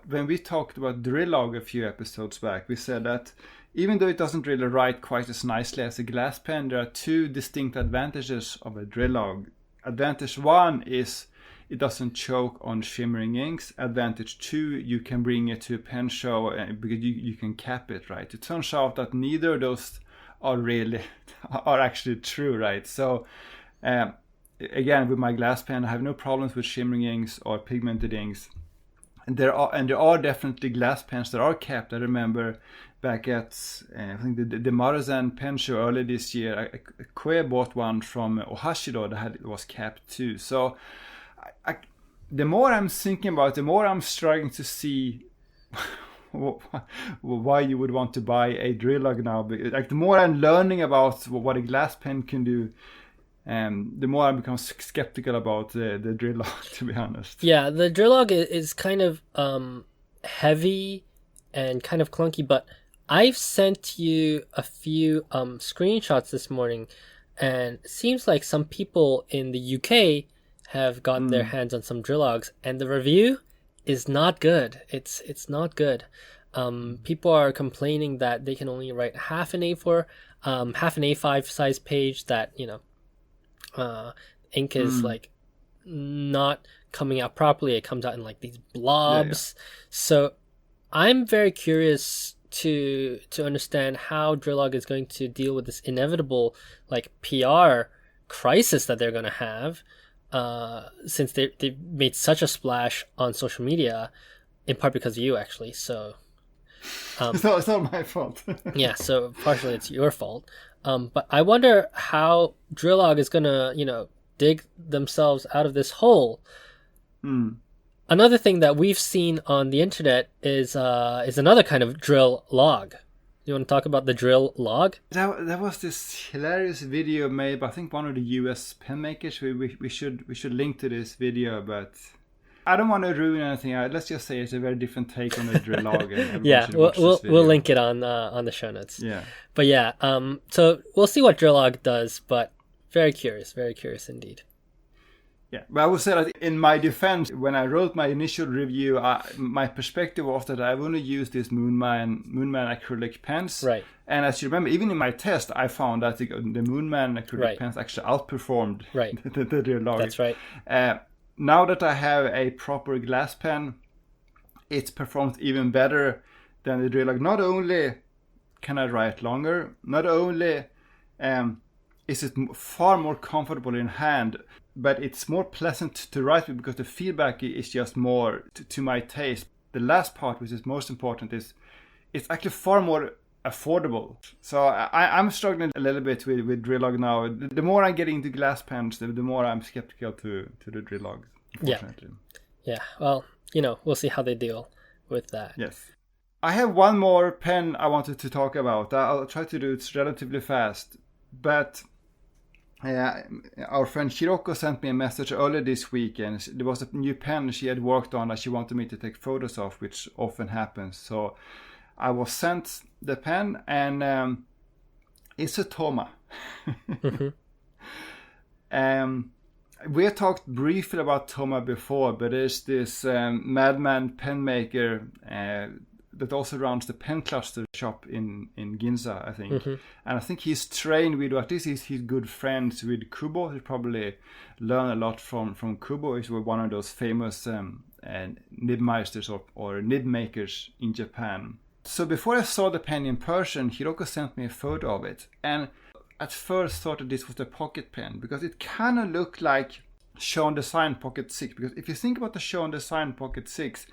when we talked about Drillog a few episodes back, we said that even though it doesn't really write quite as nicely as a glass pen, there are two distinct advantages of a Drillog. Advantage one is it doesn't choke on shimmering inks. Advantage two, you can bring it to a pen show because you can cap it, right? It turns out that neither of those are actually true, right? So again, with my glass pen, I have no problems with shimmering inks or pigmented inks. And there are definitely glass pens that are capped. I remember back at I think the Maruzen pen show earlier this year, Koei bought one from Ohashido that was capped too. So the more I'm thinking about it, the more I'm struggling to see why you would want to buy a Drillog now. Like the more I'm learning about what a glass pen can do, the more I become skeptical about the Drillog, to be honest. Yeah, the Drillog is kind of heavy and kind of clunky, but I've sent you a few screenshots this morning, and it seems like some people in the UK have gotten their hands on some Drillogs, and the review is not good. It's not good. People are complaining that they can only write half an A5 size page, that ink is like not coming out properly. It comes out in like these blobs. So I'm very curious to understand how Drillog is going to deal with this inevitable like PR crisis that they're going to have, since they made such a splash on social media, in part because of you actually. So it's not my fault. Yeah, so partially it's your fault. But I wonder how Drillog is gonna, dig themselves out of this hole. Another thing that we've seen on the internet is another kind of drill log. You want to talk about the drill log? There was this hilarious video made by I think one of the US pen makers. We should link to this video, but I don't want to ruin anything. Let's just say it's a very different take on the drill log. Yeah, we'll link it on the show notes. Yeah, but yeah, so we'll see what Drillog does. But very curious indeed. Yeah, but I would say that in my defense, when I wrote my initial review, my perspective was that I want to use these Moonman acrylic pens. Right. And as you remember, even in my test, I found that the Moonman acrylic pens actually outperformed the Drillog. That's right. Now that I have a proper glass pen, it performs even better than the Drillog. Not only can I write longer, not only is it far more comfortable in hand, but it's more pleasant to write with because the feedback is just more to my taste. The last part, which is most important, is it's actually far more affordable. So I'm struggling a little bit with Drillog now. The more I get into glass pens, the more I'm skeptical to the Drillog, unfortunately. Yeah. Well, we'll see how they deal with that. Yes. I have one more pen I wanted to talk about. I'll try to do it relatively fast. But our friend Shiroko sent me a message earlier this week, and there was a new pen she had worked on that she wanted me to take photos of, which often happens. So I was sent the pen, and it's a Toma. We had talked briefly about Toma before, but there's this madman pen maker that also runs the pen cluster shop in Ginza, I think. And I think he's trained with, at least he's good friends with Kubo. He probably learned a lot from Kubo. He's one of those famous nibmeisters or nib makers in Japan. So before I saw the pen in person, Hiroko sent me a photo of it. And at first thought that this was a pocket pen because it kind of looked like Shown Design Pocket 6, because if you think about the Shown Design Pocket 6,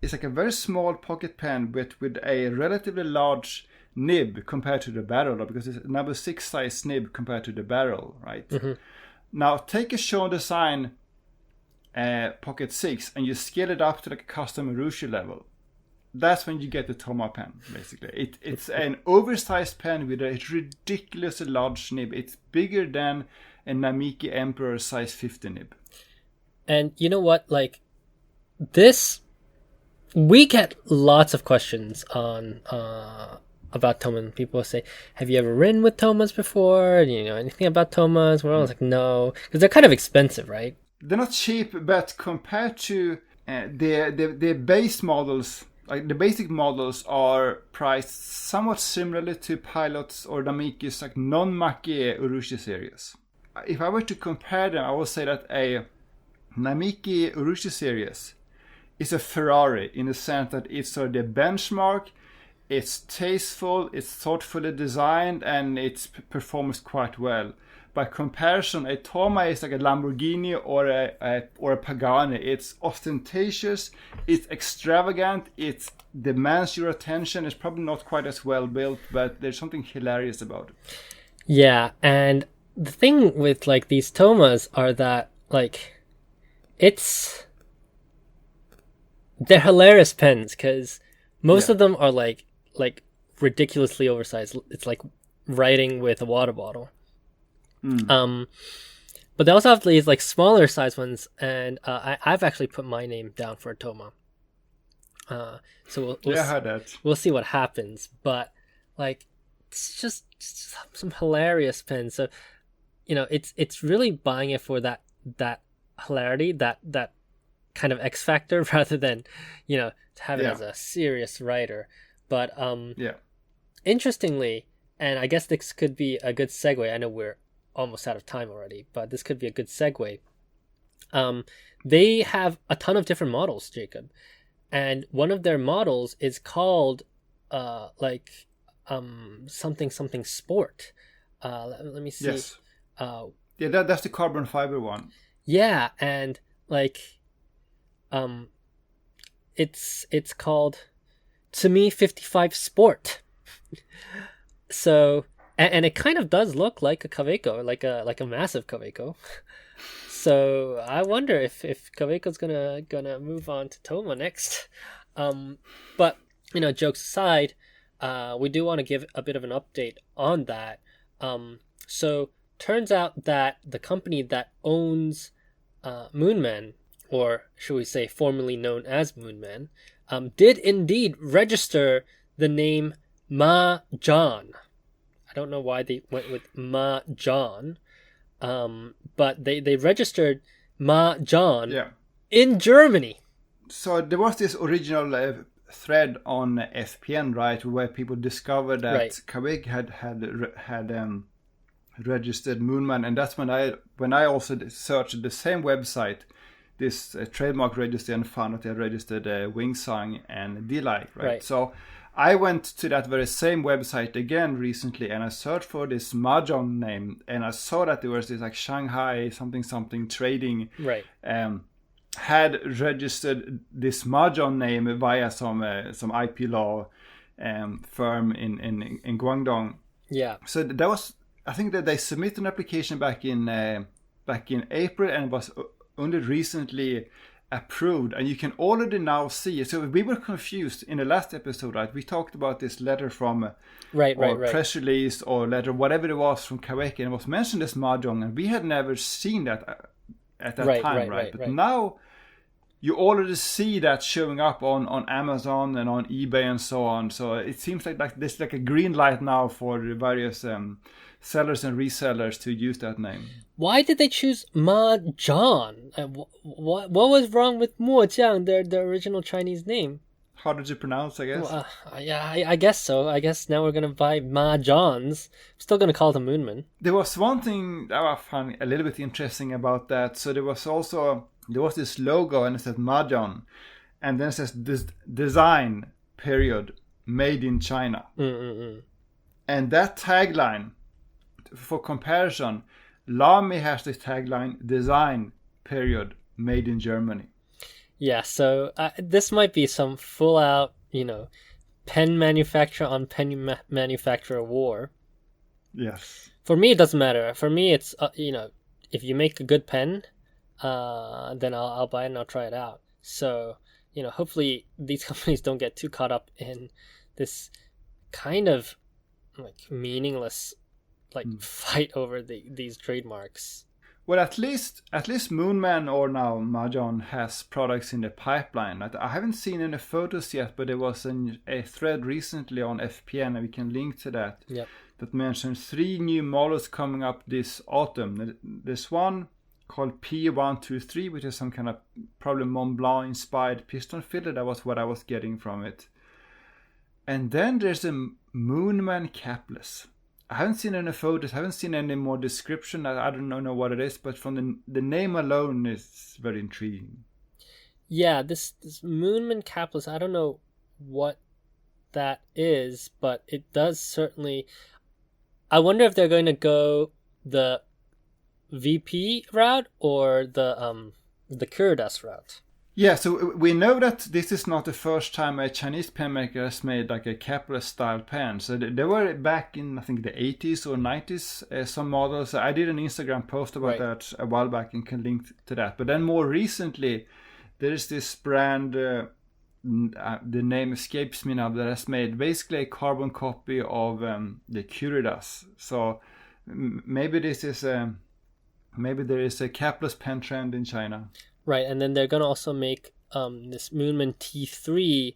it's like a very small pocket pen but with a relatively large nib compared to the barrel, because it's a number 6 size nib compared to the barrel, right? Now take a Shown Design Pocket 6 and you scale it up to like a custom Urushi level. That's when you get the Toma pen, basically. It's an oversized pen with a ridiculously large nib. It's bigger than a Namiki Emperor size 50 nib. And you know what? Like, this, we get lots of questions on about Tomas. People say, have you ever written with Tomas before? Do you know anything about Tomas? We're always like, no. Because they're kind of expensive, right? They're not cheap, but compared to the base models, like the basic models are priced somewhat similarly to Pilot's or Namiki's like non-Maki Urushi series. If I were to compare them, I would say that a Namiki Urushi series is a Ferrari in the sense that it's sort of the benchmark, it's tasteful, it's thoughtfully designed, and it performs quite well. By comparison, a Toma is like a Lamborghini or a Pagani. It's ostentatious, it's extravagant, it demands your attention. It's probably not quite as well built, but there's something hilarious about it. Yeah, and the thing with like these Tomas are that like they're hilarious pens because most of them are like ridiculously oversized. It's like writing with a water bottle. But they also have these like smaller size ones, and I've actually put my name down for a Toma. So I heard that. We'll see what happens, but like it's just some hilarious pens. So it's really buying it for that hilarity, that kind of X factor, rather than to have it as a serious writer. But interestingly, and I guess this could be a good segue. I know we're almost out of time already, but this could be a good segue. They have a ton of different models, Jacob, and one of their models is called something sport. Let me see. Yes. That's the carbon fiber one. Yeah, and like it's called To Me 55 Sport. So and it kind of does look like a Kaweco, like a massive Kaweco. So I wonder if Kaweco's gonna move on to Toma next. But jokes aside, we do want to give a bit of an update on that. So turns out that the company that owns Moonman, or should we say formerly known as Moonman, did indeed register the name Ma-John. I don't know why they went with Ma-John, but they registered Mahjong in Germany. So there was this original thread on FPN, right, where people discovered that Kawig had registered Moonman, and that's when I also searched the same website, this trademark registry, and found that they had registered Wingsang and Delight, right? So I went to that very same website again recently, and I searched for this Mahjong name, and I saw that there was this like Shanghai something trading, had registered this Mahjong name via some IP law firm in Guangdong. Yeah. So that was, I think that they submitted an application back in April, and was only recently approved, and you can already now see it. So we were confused in the last episode, right? We talked about this letter from press release or letter, whatever it was, from Kawek, and it was mentioned as Mahjong, and we had never seen that at that time, right? But now you already see that showing up on Amazon and on eBay and so on. So it seems like there's like a green light now for the various sellers and resellers to use that name. Why did they choose Mahjong? What was wrong with Mojiang, their original Chinese name? How did you pronounce, I guess? Well, I guess so. I guess now we're going to buy Mahjongs. I'm still going to call them Moonman. There was one thing that I found a little bit interesting about that. So there was this logo, and it says Mahjong, and then it says this design period made in China. And that tagline, for comparison, Lamy has this tagline, design period made in Germany. Yeah, so this might be some full out, pen manufacturer on pen manufacturer war. Yes. For me, it doesn't matter. For me, it's, if you make a good pen, then I'll buy it and I'll try it out. So, hopefully these companies don't get too caught up in this kind of like meaningless fight over these trademarks. Well, at least Moonman, or now Mahjong, has products in the pipeline. I haven't seen any photos yet, but there was a thread recently on FPN, and we can link to that. Yep. That mentions 3 new models coming up this autumn. There's one called P123, which is some kind of probably Mont Blanc inspired piston filler. That was what I was getting from it. And then there's a Moonman capless. I haven't seen any photos, I haven't seen any more description. I don't know what it is, but from the name alone is very intriguing. Yeah, this Moonman capless, I don't know what that is, but it does certainly... I wonder if they're going to go the VP route or the Kuridas route. Yeah, so we know that this is not the first time a Chinese pen maker has made like a capless style pen. So there were back in, I think, the 80s or 90s, some models. I did an Instagram post about that a while back and can link to that. But then more recently, there is this brand, the name escapes me now, that has made basically a carbon copy of the Kuridas. So maybe there is a capless pen trend in China. Right, and then they're going to also make this Moonman T3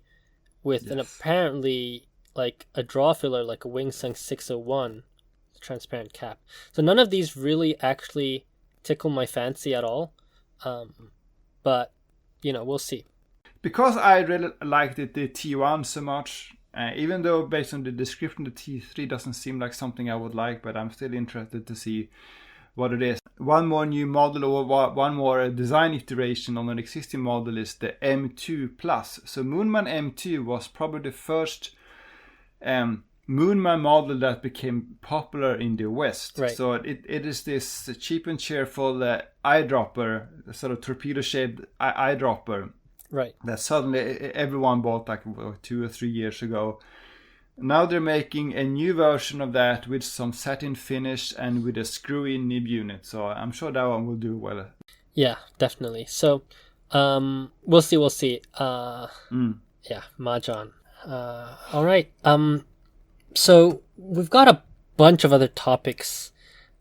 with an apparently like a draw filler, like a Wingsung 601 transparent cap. So none of these really actually tickle my fancy at all. But, we'll see. Because I really liked the T1 so much, even though based on the description, the T3 doesn't seem like something I would like, but I'm still interested to see what it is. One more new model, or one more design iteration on an existing model, is the M2 Plus. So Moonman M2 was probably the first Moonman model that became popular in the West. Right. So it is this cheap and cheerful eyedropper, sort of torpedo-shaped eyedropper. Right. That suddenly everyone bought like 2 or 3 years ago. Now they're making a new version of that with some satin finish and with a screw-in nib unit. So I'm sure that one will do well. Yeah, definitely. So we'll see. Yeah, Mahjong. All right. So we've got a bunch of other topics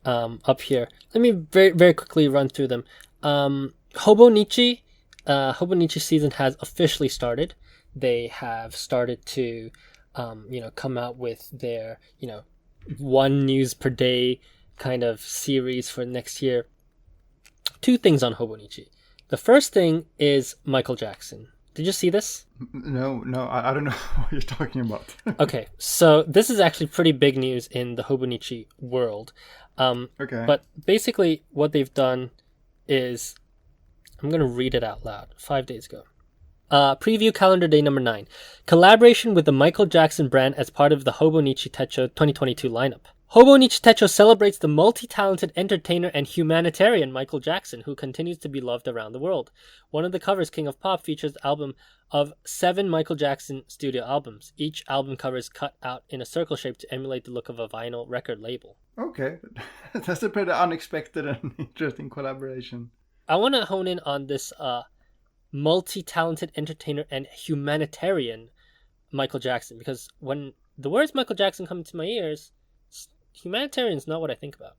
up here. Let me very, very quickly run through them. Hobonichi season has officially started. They have started to come out with their, one news per day kind of series for next year. two things on Hobonichi. The first thing is Michael Jackson. Did you see this? No, I don't know what you're talking about. Okay, so this is actually pretty big news in the Hobonichi world. Okay. But basically what they've done is, I'm going to read it out loud, 5 days ago. Preview calendar day number 9. Collaboration with the Michael Jackson brand as part of the Hobonichi Techo 2022 lineup. Hobonichi Techo celebrates the multi-talented entertainer and humanitarian Michael Jackson, who continues to be loved around the world. One of the covers, King of Pop, features the album of 7 Michael Jackson studio albums. Each album cover is cut out in a circle shape to emulate the look of a vinyl record label. Okay, that's a pretty unexpected and interesting collaboration. I want to hone in on this multi-talented entertainer and humanitarian Michael Jackson, because when the words Michael Jackson come to my ears, humanitarian is not what I think about.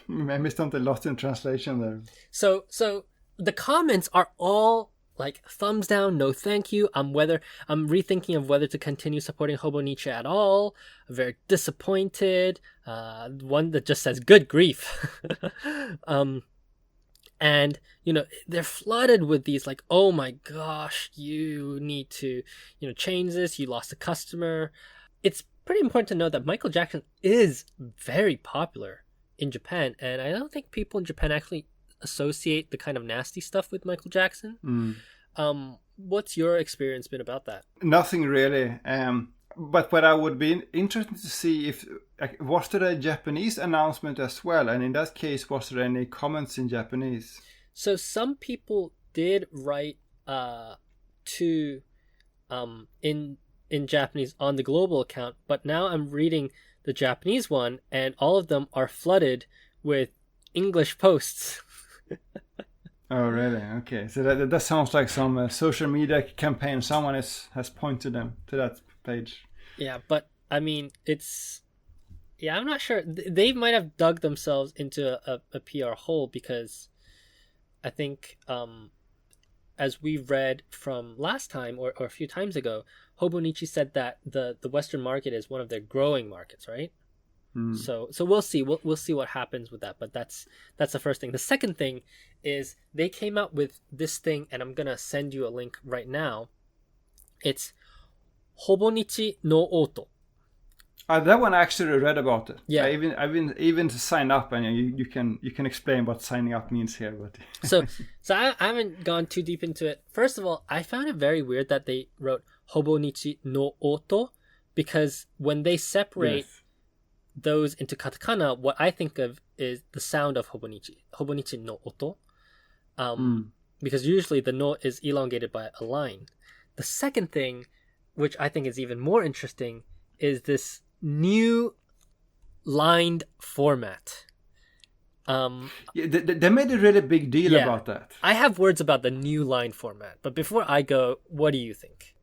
Maybe something lost in translation there. So the comments are all like thumbs down, no thank you. I'm rethinking of whether to continue supporting Hobonichi at all. I'm very disappointed. One that just says good grief. And, they're flooded with these like, oh my gosh, you need to, change this. You lost a customer. It's pretty important to know that Michael Jackson is very popular in Japan. And I don't think people in Japan actually associate the kind of nasty stuff with Michael Jackson. What's your experience been about that? Nothing really. But what I would be interested to see if was there a Japanese announcement as well, and in that case, was there any comments in Japanese? So some people did write to in Japanese on the global account, but now I'm reading the Japanese one, and all of them are flooded with English posts. Oh, really? Okay. So that sounds like some social media campaign. Someone has pointed them to that page. Yeah, but I mean, I'm not sure. They might have dug themselves into a PR hole, because I think, as we read from last time or a few times ago, Hobonichi said that the Western market is one of their growing markets, right? So we'll see. We'll see what happens with that. But that's the first thing. The second thing is they came out with this thing, and I'm gonna send you a link right now. It's Hobonichi no Oto. That one I actually read about it. Yeah, I've been to sign up, and you can explain what signing up means here. But so I haven't gone too deep into it. First of all, I found it very weird that they wrote Hobonichi no Oto, because when they separate those into katakana, what I think of is the sound of Hobonichi no Oto, because usually the no is elongated by a line. The second thing, which I think is even more interesting, is this new lined format. They made a really big deal about that. I have words about the new line format, but before I go, what do you think?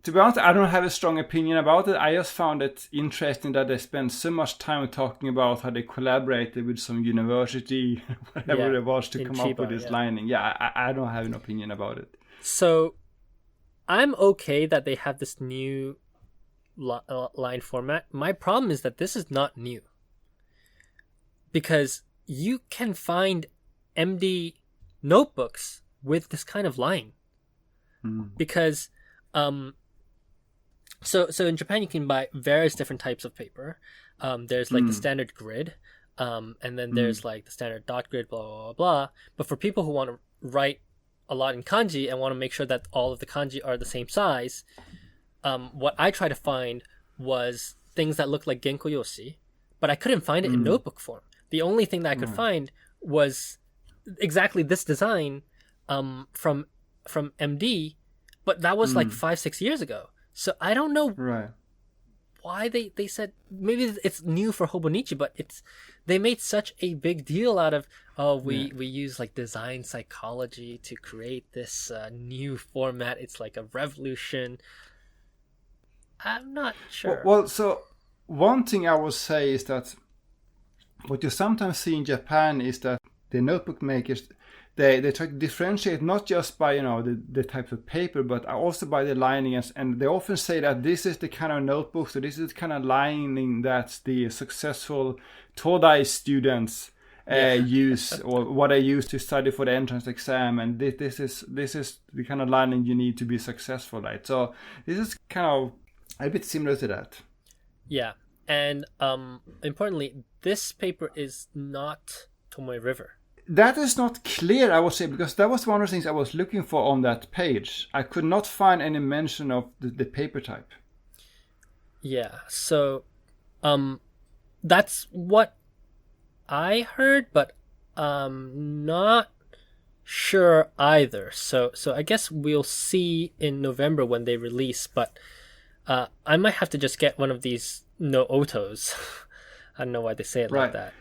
To be honest, I don't have a strong opinion about it. I just found it interesting that they spent so much time talking about how they collaborated with some university, whatever it was, to come up with this lining. Yeah, I don't have an opinion about it. So I'm okay that they have this new line format. My problem is that this is not new, because you can find MD notebooks with this kind of line. Because so in Japan you can buy various different types of paper. There's like the standard grid, and then there's like the standard dot grid, blah blah blah blah. But for people who want to write a lot in kanji and want to make sure that all of the kanji are the same size, what I tried to find was things that look like genko yoshi, but I couldn't find it in notebook form. The only thing that I could find was exactly this design from MD, but that was like 5-6 years ago. So I don't know why they said, maybe it's new for Hobonichi, but they made such a big deal out of, we use like design psychology to create this new format. It's like a revolution. I'm not sure. Well, so one thing I would say is that what you sometimes see in Japan is that the notebook makers, they try to differentiate not just by the types of paper, but also by the lining, and they often say that this is the kind of notebook, so this is the kind of lining that the successful Todai students use, or what I use to study for the entrance exam, and this is the kind of lining you need to be successful, right? So this is kind of a bit similar to that. Yeah, and importantly, this paper is not Tomoe River. That is not clear, I would say, because that was one of the things I was looking for on that page. I could not find any mention of the paper type. Yeah, so that's what I heard, but not sure either. So I guess we'll see in November when they release, but I might have to just get one of these no otos. I don't know why they say it like that.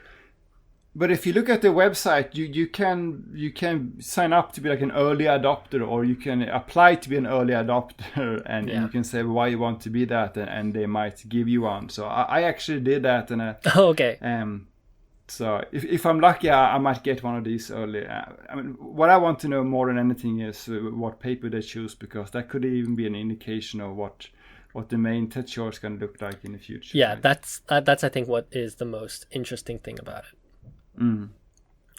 But if you look at the website, you can sign up to be like an early adopter, or you can apply to be an early adopter, and you can say why you want to be that, and they might give you one. So I actually did that, and okay. So if I'm lucky, I might get one of these early. I mean, what I want to know more than anything is what paper they choose, because that could even be an indication of what the main TED show is going to look like in the future. Yeah, right? That's I think what is the most interesting thing about it.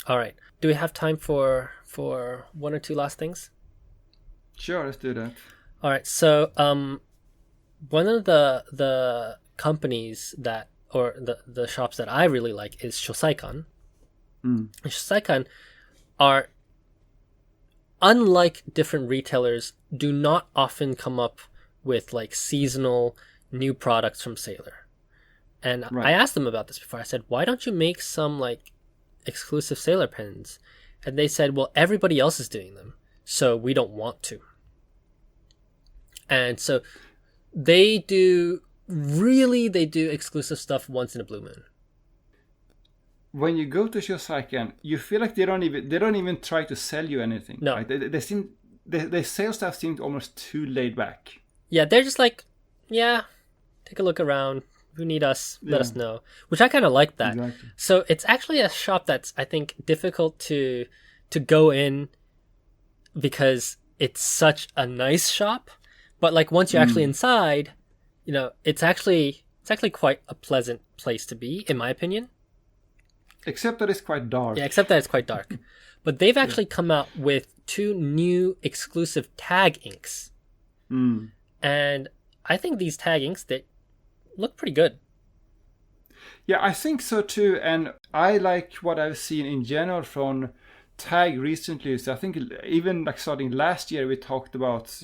All right. Do we have time for one or two last things? Sure, let's do that. All right. So one of the companies that, or the shops that I really like is Shosaikan. Shosaikan are, unlike different retailers, do not often come up with like seasonal new products from Sailor. And I asked them about this before. I said, why don't you make some like exclusive Sailor pens? And they said, well, everybody else is doing them, so we don't want to. And so they do exclusive stuff once in a blue moon. When you go to Shosaikan, you feel like they don't even try to sell you anything. No, right? Their sales staff seemed almost too laid back. Yeah, they're just like, take a look around. If you need us, let us know. Which I kind of like that. Exactly. So it's actually a shop that's, I think, difficult to go in because it's such a nice shop. But like once you're actually inside, it's actually quite a pleasant place to be, in my opinion. Except that it's quite dark. Yeah, except that it's quite dark. But they've actually come out with 2 new exclusive tag inks. And I think these tag inks, they look pretty good. Yeah, I think so too. And I like what I've seen in general from tag recently. So I think even like starting last year, we talked about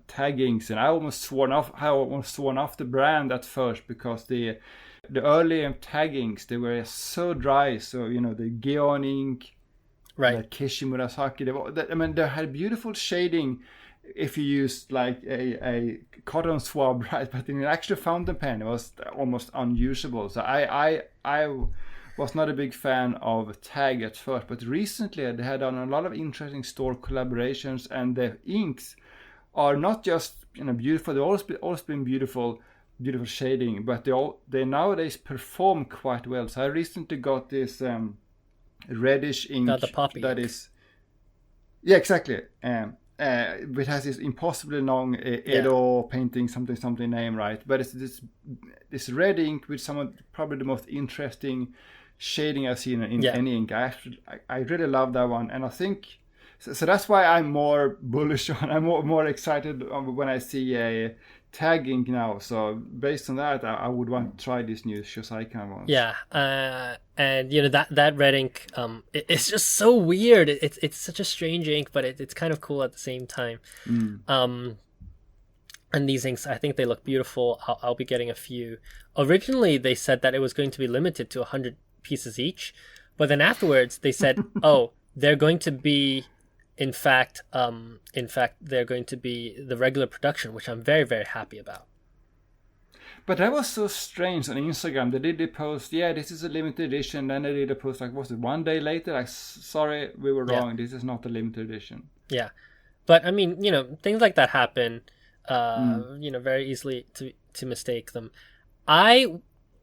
tag inks, and I almost sworn off the brand at first, because the early tag inks, they were so dry. So the Geon ink, right? The Kishimurasaki. They had beautiful shading if you used like a cotton swab, right? But in an actual fountain pen, it was almost unusable. So I was not a big fan of tag at first, but recently they had done a lot of interesting store collaborations, and the inks are not just beautiful. They've always been beautiful shading, but they nowadays perform quite well. So I recently got this reddish ink the poppy that ink. is, yeah, exactly. It has this impossibly long Edo painting something name, right? But it's this red ink with some of probably the most interesting shading I've seen in any ink. I really love that one, and I think so that's why I'm more bullish on. I'm more excited when I see a tag ink now. So based on that, I would want to try this new Shosaikan one. Yeah, and that red ink, it's just so weird. It's such a strange ink, but it's kind of cool at the same time. And these inks, I think they look beautiful. I'll be getting a few. Originally, they said that it was going to be limited to 100 pieces each, but then afterwards they said, oh, they're going to be. In fact, they're going to be the regular production, which I'm very, very happy about. But that was so strange on Instagram. They did the post, this is a limited edition. Then they did a post, like, was it 1 day later? Like, sorry, we were wrong. This is not a limited edition. Yeah. But, I mean, things like that happen, very easily to mistake them. I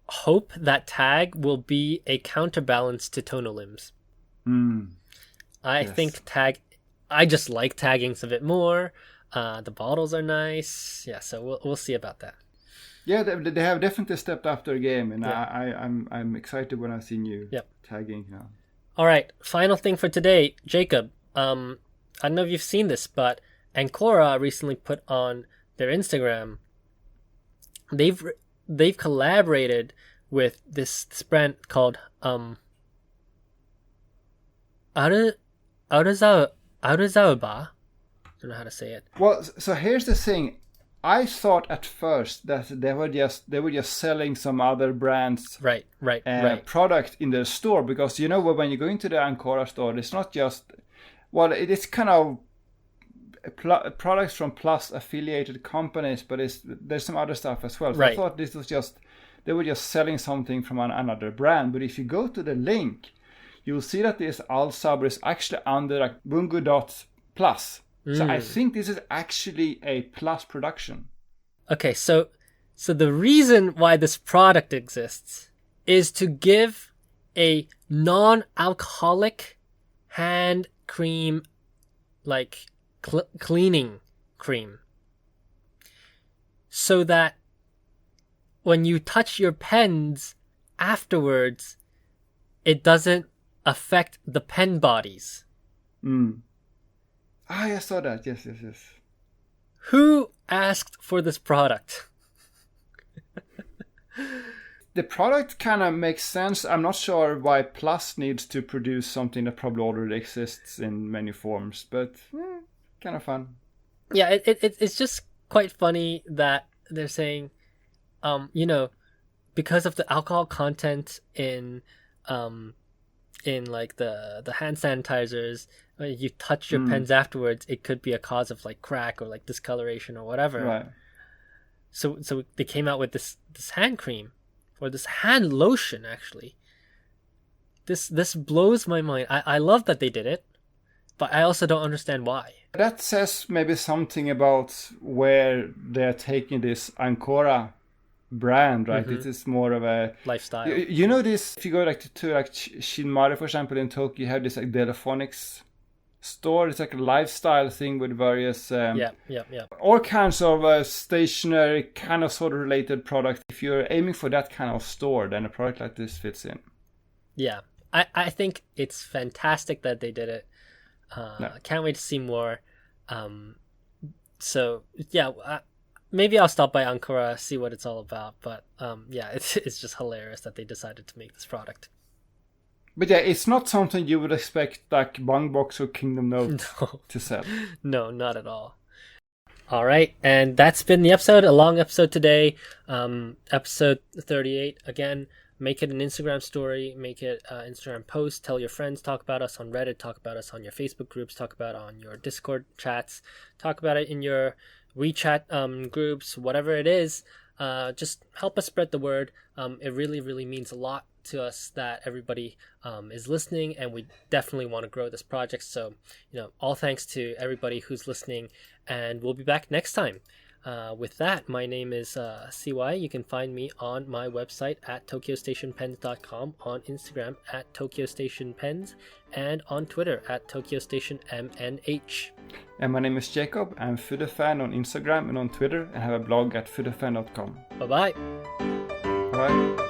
hope that tag will be a counterbalance to tonal limbs. I think tag... I just like taggings a bit more. The bottles are nice. Yeah, so we'll see about that. Yeah, they have definitely stepped up their game, and I'm excited when I see new tagging now. All right, final thing for today, Jacob. I don't know if you've seen this, but Ancora recently put on their Instagram. They've collaborated with this brand called Aruzawa. Don't know how to say it. Well, so here's the thing. I thought at first that they were just selling some other brands right. product in their store, because you know when you go into the Ancora store, it's not just, well, it is kind of products from Plus affiliated companies, but there's some other stuff as well. So right. I thought this was just, they were just selling something from another brand. But if you go to the link, you'll see that this Al-Sabr is actually under like Bungo Dot Plus. So I think this is actually a Plus production. Okay, so the reason why this product exists is to give a non-alcoholic hand cream, like cleaning cream, so that when you touch your pens afterwards, it doesn't affect the pen bodies. I saw that. Yes. Who asked for this product? The product kind of makes sense. I'm not sure why Plus needs to produce something that probably already exists in many forms, but kind of fun. Yeah, it's just quite funny that they're saying, because of the alcohol content in like the hand sanitizers, when you touch your pens afterwards, it could be a cause of like crack or like discoloration or whatever. Right. So they came out with this hand cream, or this hand lotion actually. This blows my mind. I love that they did it, but I also don't understand why. That says maybe something about where they're taking this Ancora brand, right? This is more of a lifestyle. You know this, if you go like to like Shinmari, for example, in Tokyo, you have this like Telephonics store. It's like a lifestyle thing with various all kinds of stationary kind of sort of related products. If you're aiming for that kind of store, then a product like this fits in. Yeah, I think it's fantastic that they did it. Can't wait to see more. Maybe I'll stop by Ancora, see what it's all about. But it's just hilarious that they decided to make this product. But yeah, it's not something you would expect like Bangbox or Kingdom Note to sell. No, not at all. All right, and that's been the episode. A long episode today. Episode 38. Again, make it an Instagram story, make it an Instagram post, tell your friends, talk about us on Reddit, talk about us on your Facebook groups, talk about it on your Discord chats, talk about it in your WeChat groups, whatever it is. Just help us spread the word. It really, really means a lot to us that everybody is listening, and we definitely want to grow this project. So, all thanks to everybody who's listening, and we'll be back next time. With that, my name is CY. You can find me on my website at tokyostationpens.com, on Instagram at tokyostationpens, and on Twitter at tokyostationmnh. And my name is Jacob. I'm Foodafan on Instagram and on Twitter, and have a blog at foodafan.com. Bye-bye. Bye.